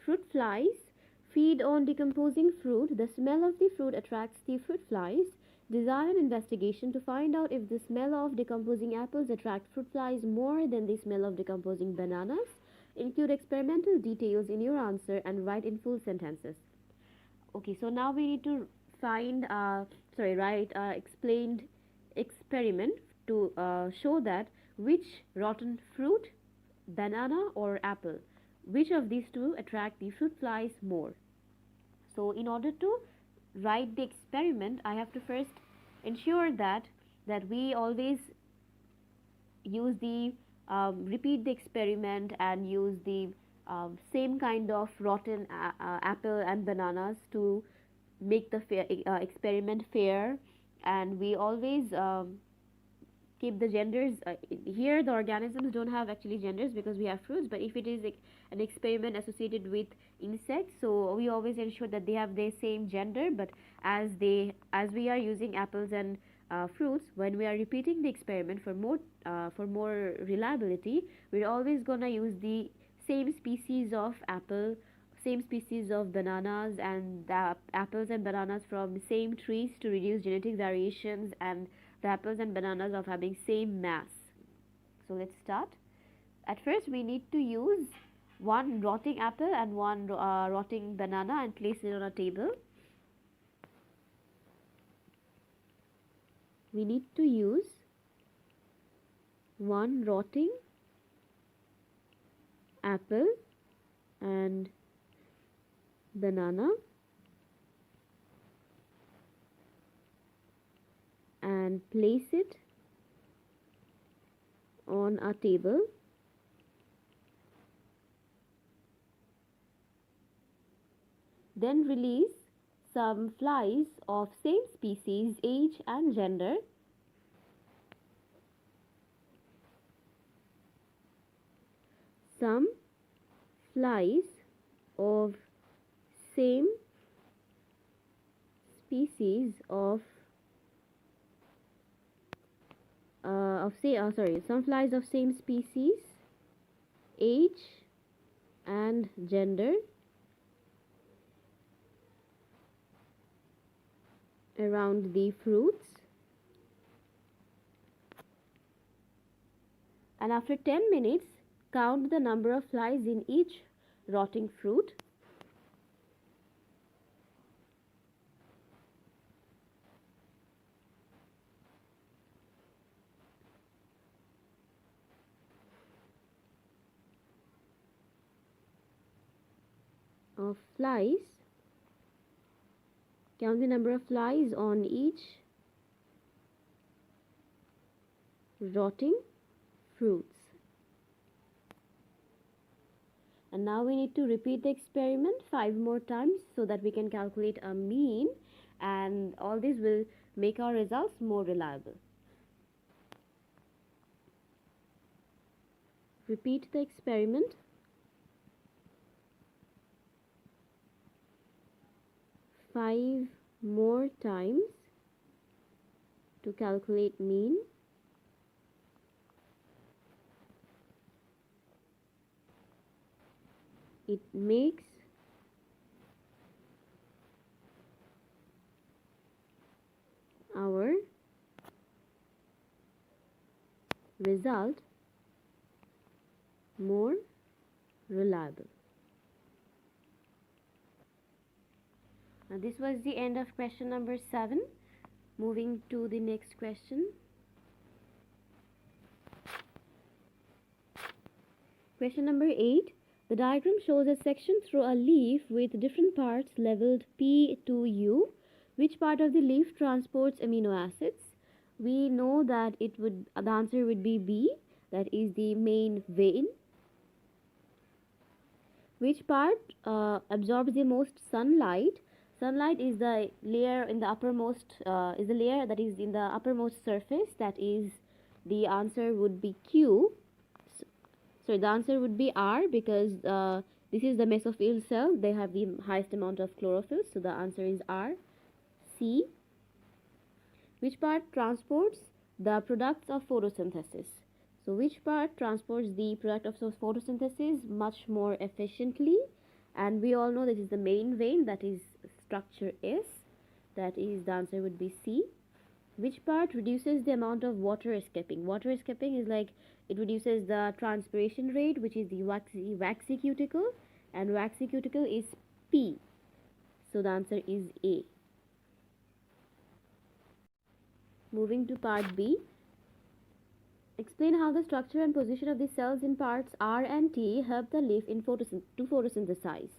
Fruit flies feed on decomposing fruit. The smell of the fruit attracts the fruit flies. Design an investigation to find out if the smell of decomposing apples attracts fruit flies more than the smell of decomposing bananas. Include experimental details in your answer and write in full sentences. Okay, so now we need to write explained experiment to show that which rotten fruit, banana or apple, which of these two attract the fruit flies more. So in order to write the experiment, I have to first ensure that we always use the repeat the experiment and use the same kind of rotten apple and bananas to make the experiment fair, and we always keep the genders here. The organisms don't have actually genders because we have fruits, but if it is an experiment associated with insects, so we always ensure that they have the same gender. But as we are using apples and fruits, when we are repeating the experiment for more reliability, we're always gonna use the same species of apple, same species of bananas, and the apples and bananas from same trees to reduce genetic variations, and the apples and bananas of having same mass. So let's start. At first we need to use one rotting apple and one rotting banana and place it on a table. We need to use one rotting apple and banana and place it on a table. Then release some flies of same species, age and gender. Some flies of same species some flies of same species, age and gender around the fruits, and after 10 minutes count the number of flies in each rotting fruit. of flies. Count the number of flies on each rotting fruits. And now we need to repeat the experiment 5 more times so that we can calculate a mean, and all this will make our results more reliable. Repeat the experiment 5 more times to calculate mean. It makes our result more reliable. Now this was the end of question number 7. Moving to the next question. Question number 8. The diagram shows a section through a leaf with different parts labeled P to U. Which part of the leaf transports amino acids? We know that the answer would be B, that is the main vein. Which part absorbs the most sunlight? Sunlight is the layer in the uppermost is the layer that is in the uppermost surface. That is, the answer would be Q. So the answer would be R, because this is the mesophyll cell. They have the highest amount of chlorophyll. So the answer is R. C. Which part transports the products of photosynthesis? So which part transports the product of photosynthesis much more efficiently? And we all know this is the main vein, that is structure S. That is, the answer would be C. Which part reduces the amount of water escaping? Water escaping is like, it reduces the transpiration rate, which is the waxy cuticle, and waxy cuticle is P. So the answer is A. Moving to part B. Explain how the structure and position of the cells in parts R and T help the leaf in to photosynthesize.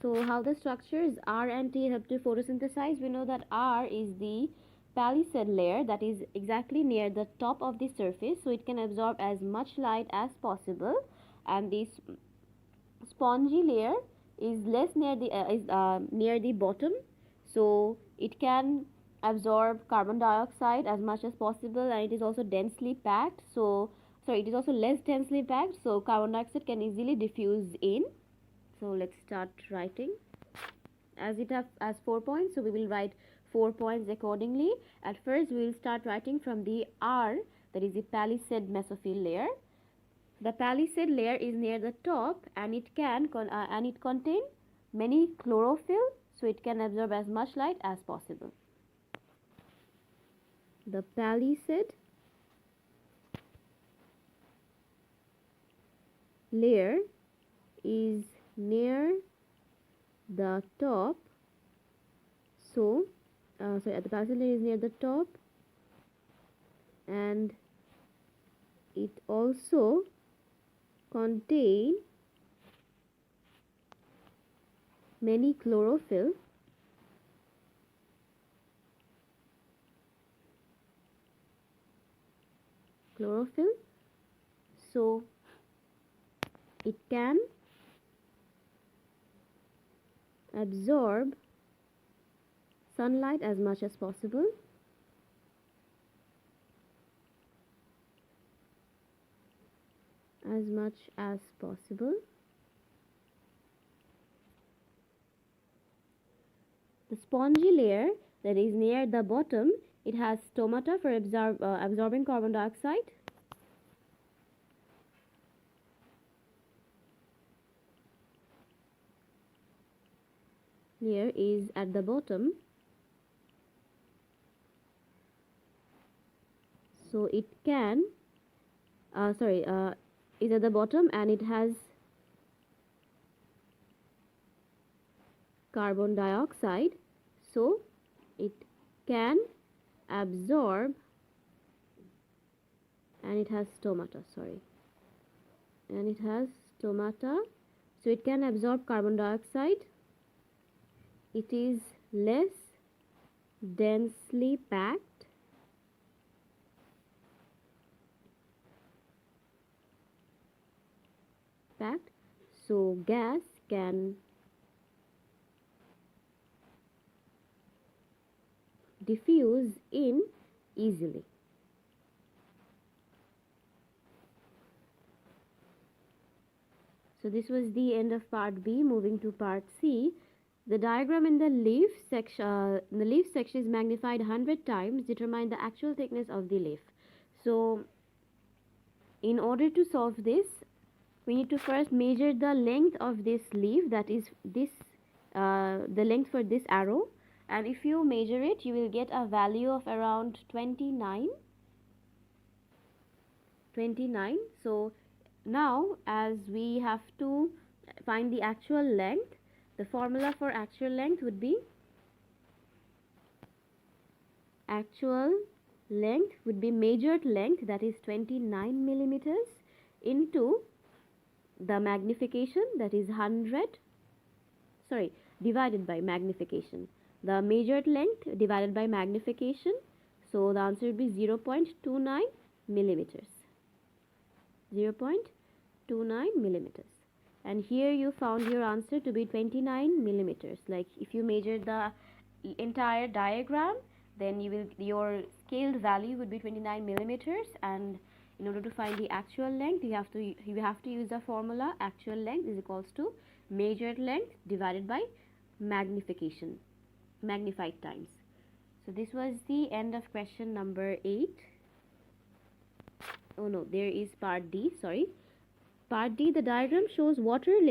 So how the structures R and T help to photosynthesize? We know that R is the palisade layer, that is exactly near the top of the surface, so it can absorb as much light as possible, and this spongy layer is less near the bottom, so it can absorb carbon dioxide as much as possible, and it is also densely packed, it is also less densely packed, so carbon dioxide can easily diffuse in. So let's start writing. As it has 4 points, so we will write 4 points accordingly. At first we will start writing from the R, that is the palisade mesophyll layer. The palisade layer is near the top, and it contains many chlorophyll, so it can absorb as much light as possible. The palisade layer is near the top, the palisade layer is near the top, and it also contain many chlorophyll. So it can absorb sunlight as much as possible. The spongy layer that is near the bottom, it has stomata for absorbing carbon dioxide. Layer is at the bottom, so it can is at the bottom, and it has carbon dioxide, so it can absorb, and it has stomata, so it can absorb carbon dioxide It is less densely packed so gas can diffuse in easily. So this was the end of part B. Moving to part C. The diagram in the leaf section is magnified 100 times. Determine the actual thickness of the leaf. So in order to solve this, we need to first measure the length of this leaf, that is this the length for this arrow, and if you measure it, you will get a value of around 29. So now, as we have to find the actual length, the formula for actual length would be measured length, that is 29 millimeters, into the magnification, that is 100, divided by magnification, the measured length divided by magnification. So the answer would be 0.29 millimeters. 0.29 millimeters. And here you found your answer to be 29 millimeters. Like if you measure the entire diagram, then your scaled value would be 29 millimeters, and in order to find the actual length, you have to use the formula actual length is equals to measured length divided by magnification, magnified times. So this was the end of question number 8. Oh no, there is part D, sorry. Part D, the diagram shows water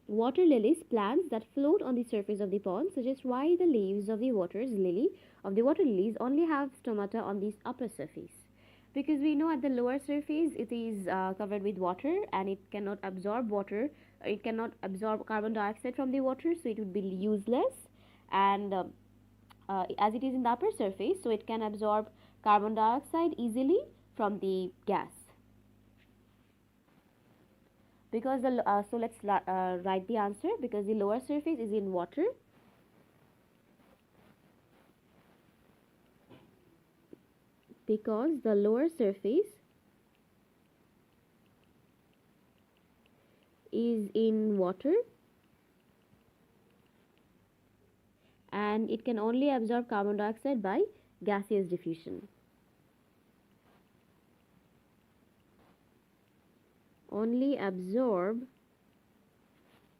lilies plants that float on the surface of the pond. Suggest why the leaves of the water lilies only have stomata on the upper surface. Because we know at the lower surface it is covered with water, and it cannot absorb carbon dioxide from the water, so it would be useless. And as it is in the upper surface, so it can absorb carbon dioxide easily from the gas. Because so let's write the answer. Because the lower surface is in water, and it can only absorb carbon dioxide by gaseous diffusion. Only absorb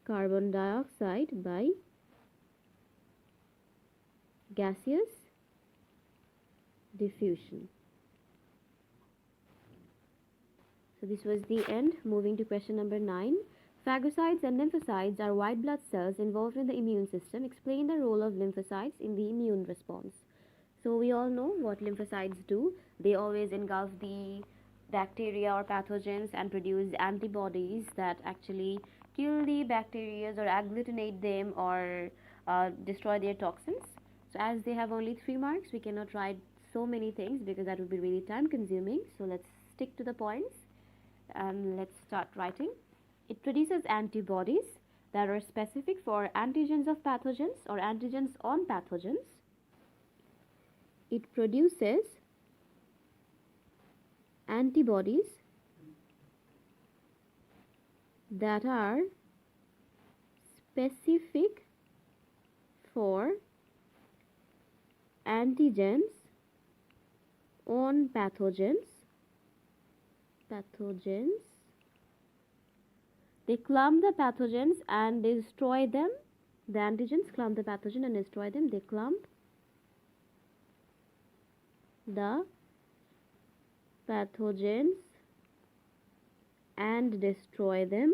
carbon dioxide by gaseous diffusion. So this was the end. Moving to question number 9. Phagocytes and lymphocytes are white blood cells involved in the immune system. Explain the role of lymphocytes in the immune response. So we all know what lymphocytes do. They always engulf the bacteria or pathogens and produce antibodies that actually kill the bacteria or agglutinate them or destroy their toxins. So as they have only 3 marks, we cannot write so many things because that would be really time consuming. So let's stick to the points and let's start writing. It produces antibodies that are specific for antigens of pathogens or antigens on pathogens. It produces antibodies that are specific for antigens on pathogens. They clump the pathogens and destroy them. The antigens clump the pathogen and destroy them. They clump the pathogens and destroy them.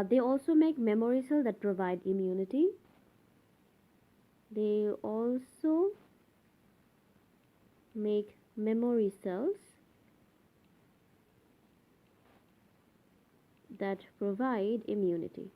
They also make memory cells that provide immunity. They also make memory cells that provide immunity.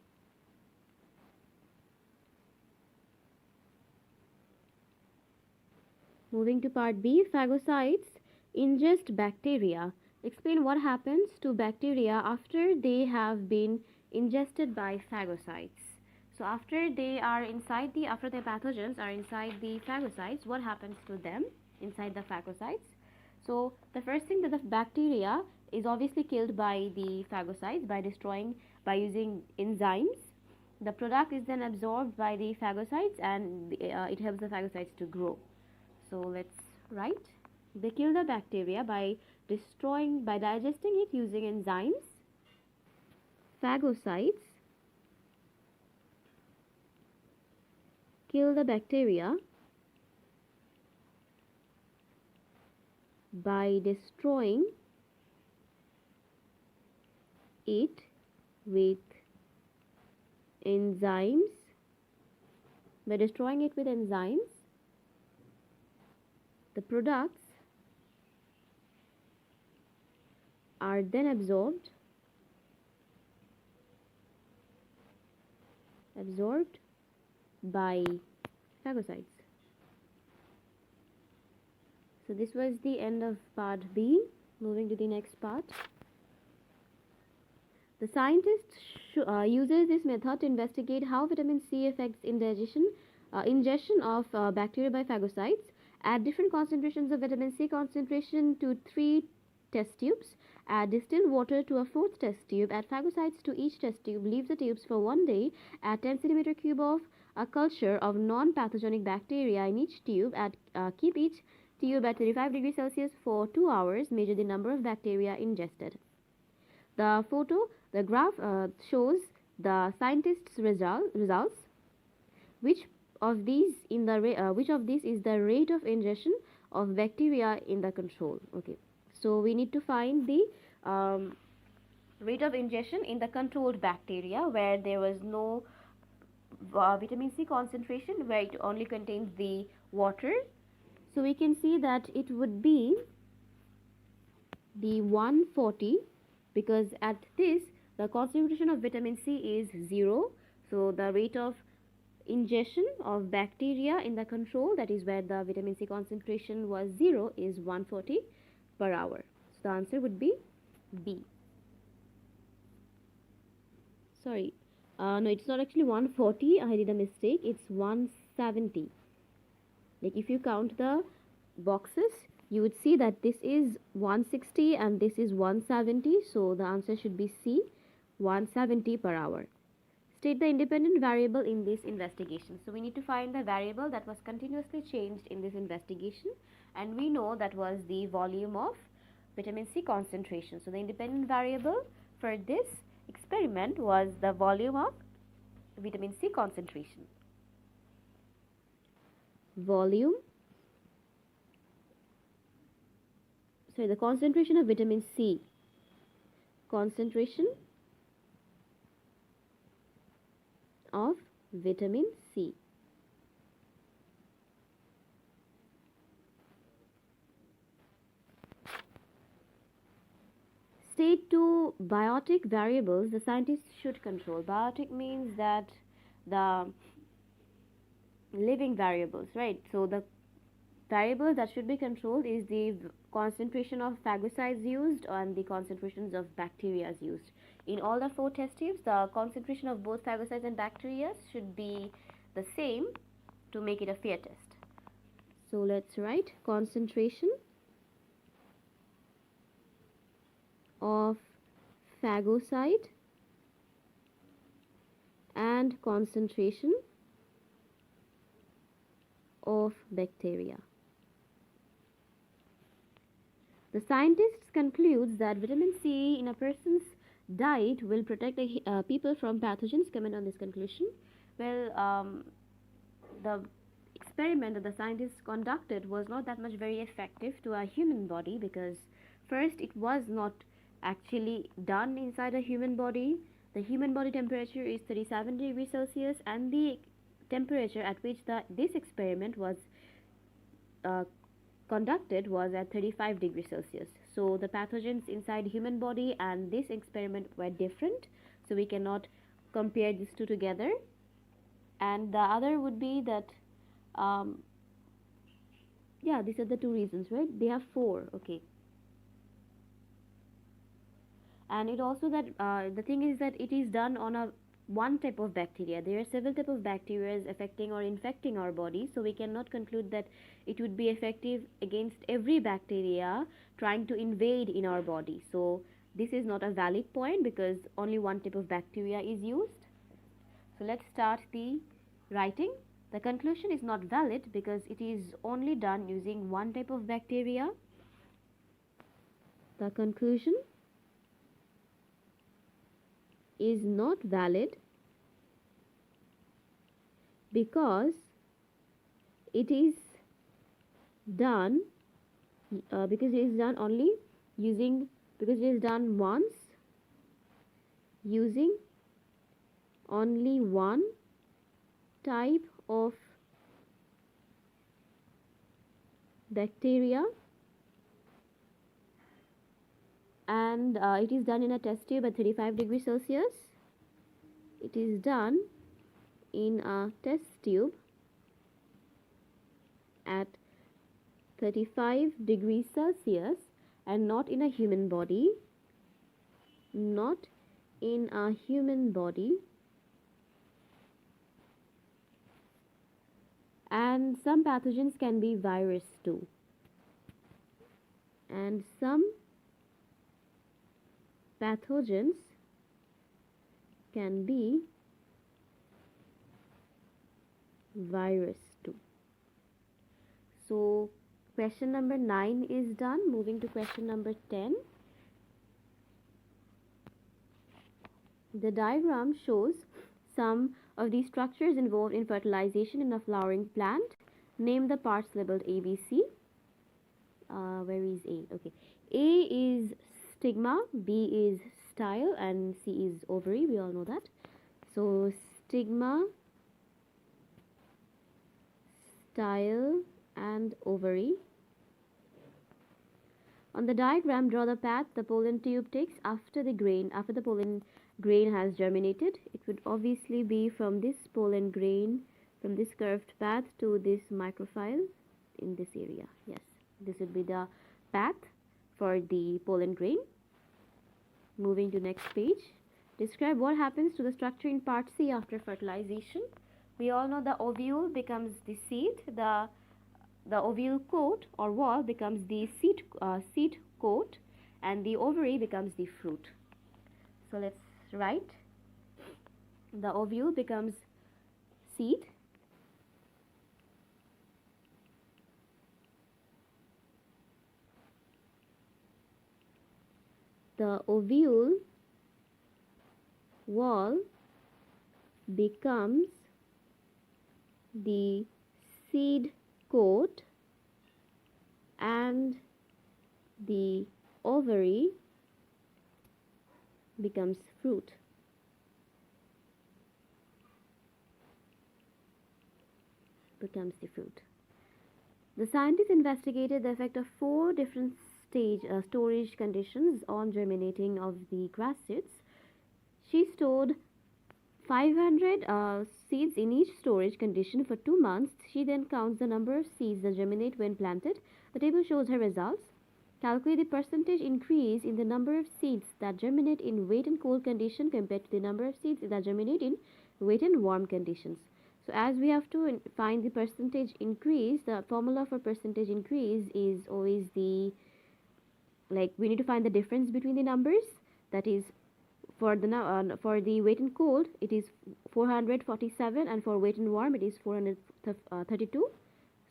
Moving to part B, phagocytes ingest bacteria. Explain what happens to bacteria after they have been ingested by phagocytes. So after the pathogens are inside the phagocytes, what happens to them inside the phagocytes? So the first thing, that the bacteria is obviously killed by the phagocytes by using enzymes. The product is then absorbed by the phagocytes, and it helps the phagocytes to grow. So let's write. They kill the bacteria by digesting it using enzymes. Phagocytes kill the bacteria by destroying it with enzymes. The products are then absorbed by phagocytes. So this was the end of part B. Moving to the next part. The scientist uses this method to investigate how vitamin C affects ingestion of bacteria by phagocytes. Add different concentrations of vitamin C concentration to 3 test tubes. Add distilled water to a 4th test tube. Add phagocytes to each test tube. Leave the tubes for 1 day. Add 10 centimeter cube of a culture of non-pathogenic bacteria in each tube. Keep each tube at 35 degrees Celsius for 2 hours. Measure the number of bacteria ingested. The graph shows the scientists' results. Which of these is the rate of ingestion of bacteria in the control? Okay, so we need to find the rate of ingestion in the controlled bacteria, where there was no vitamin C concentration, where it only contains the water. So we can see that it would be the 140, because at this the concentration of vitamin C is 0. So the rate of ingestion of bacteria in the control, that is where the vitamin C concentration was 0, is 140 per hour. So the answer would be B. Sorry, no, it's not actually 140. I did a mistake. It's 170. Like if you count the boxes, you would see that this is 160 and this is 170. So the answer should be C, 170 per hour. State the independent variable in this investigation. So we need to find the variable that was continuously changed in this investigation, and we know that was the volume of vitamin C concentration. So the independent variable for this experiment was the volume of vitamin C concentration. The concentration of vitamin C. Concentration of vitamin C. State two biotic variables the scientists should control. Biotic means that the living variables, right? So the variable that should be controlled is the concentration of phagocytes used and the concentrations of bacteria used. In all the 4 test tubes, the concentration of both phagocytes and bacteria should be the same to make it a fair test. So let's write concentration of phagocyte and concentration of bacteria. The scientists concludes that vitamin C in a person's diet will protect people from pathogens. Comment on this conclusion. Well, the experiment that the scientists conducted was not that much very effective to a human body, because first, it was not actually done inside a human body. The human body temperature is 37 degrees Celsius, and the temperature at which this experiment was conducted was at 35 degrees Celsius. So the pathogens inside human body and this experiment were different, so we cannot compare these two together. And the other would be that these are the 2 reasons, right? They have 4. Okay. And it also that the thing is that it is done on a one type of bacteria. There are several type of bacteria affecting or infecting our body, so we cannot conclude that it would be effective against every bacteria trying to invade in our body. So this is not a valid point because only one type of bacteria is used. So let's start the writing. The conclusion is not valid because it is only done using one type of bacteria. The conclusion is not valid because it is done because it is done only using because it is done once using only one type of bacteria, and it is done in a test tube at 35 degrees Celsius. It is done in a test tube at 35 degrees Celsius and not in a human body. Not in a human body. And some pathogens can be virus too. And some pathogens can be virus too. So question number 9 is done. Moving to question number 10. The diagram shows some of the structures involved in fertilization in a flowering plant. Name the parts labeled A, B, C. Where is A? Okay. A is stigma, B is style, and C is ovary. We all know that. So stigma, style, and ovary. On the diagram, draw the path the pollen tube takes after the pollen grain has germinated. It would obviously be from this pollen grain, from this curved path to this microfile in this area. Yes, this would be the path for the pollen grain. Moving to next page. Describe what happens to the structure in part C after fertilization. We all know the ovule becomes the seed. The ovule coat or wall becomes the seed coat, and the ovary becomes the fruit. So let's write. The ovule becomes seed. The ovule wall becomes the seed coat, and the ovary becomes fruit. Becomes the fruit. The scientists investigated the effect of 4 different storage conditions on germinating of the grass seeds. She stored 500 seeds in each storage condition for 2 months. She then counts the number of seeds that germinate when planted. The table shows her results. Calculate the percentage increase in the number of seeds that germinate in wet and cold condition compared to the number of seeds that germinate in wet and warm conditions. So as we have to find the percentage increase, the formula for percentage increase is always we need to find the difference between the numbers. That is, for the wet and cold it is 447, and for wet and warm it is 432.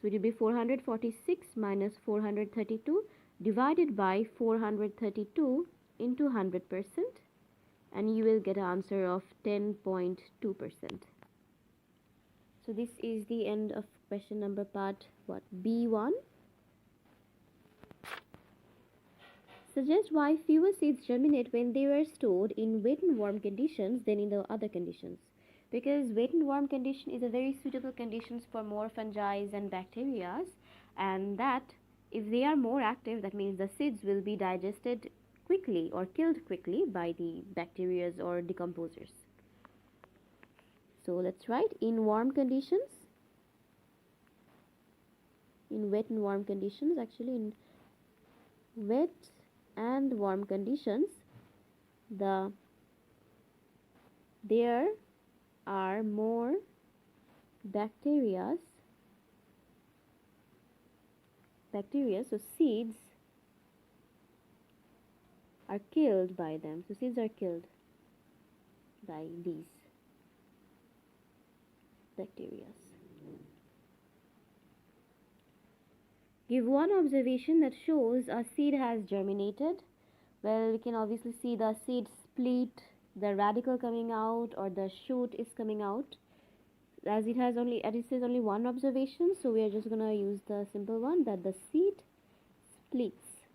So it will be 446 minus 432 divided by 432 into 100%, and you will get an answer of 10.2%. So this is the end of question number part B1. Suggest why fewer seeds germinate when they were stored in wet and warm conditions than in the other conditions. Because wet and warm condition is a very suitable conditions for more fungi and bacteria, and that if they are more active, that means the seeds will be digested quickly or killed quickly by the bacteria or decomposers. So let's write in warm conditions, in wet and warm conditions, actually in wet and warm conditions, there are more bacteria, so seeds are killed by them. So seeds are killed by these bacteria. Give one observation that shows a seed has germinated. Well, we can obviously see the seed split, the radical coming out, or the shoot is coming out. As it says only one observation, so we are just gonna use the simple one that the seed splits.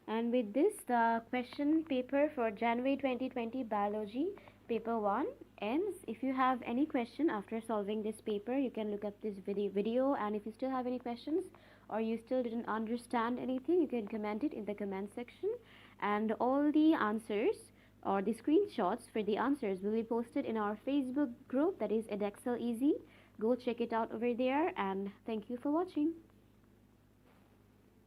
And with this, the question paper for January 2020 Biology paper 1 ends. If you have any question after solving this paper, you can look up this video, and if you still have any questions or you still didn't understand anything, you can comment it in the comment section, and all the answers or the screenshots for the answers will be posted in our Facebook group, that is Edexcel Easy. Go check it out over there, and thank you for watching.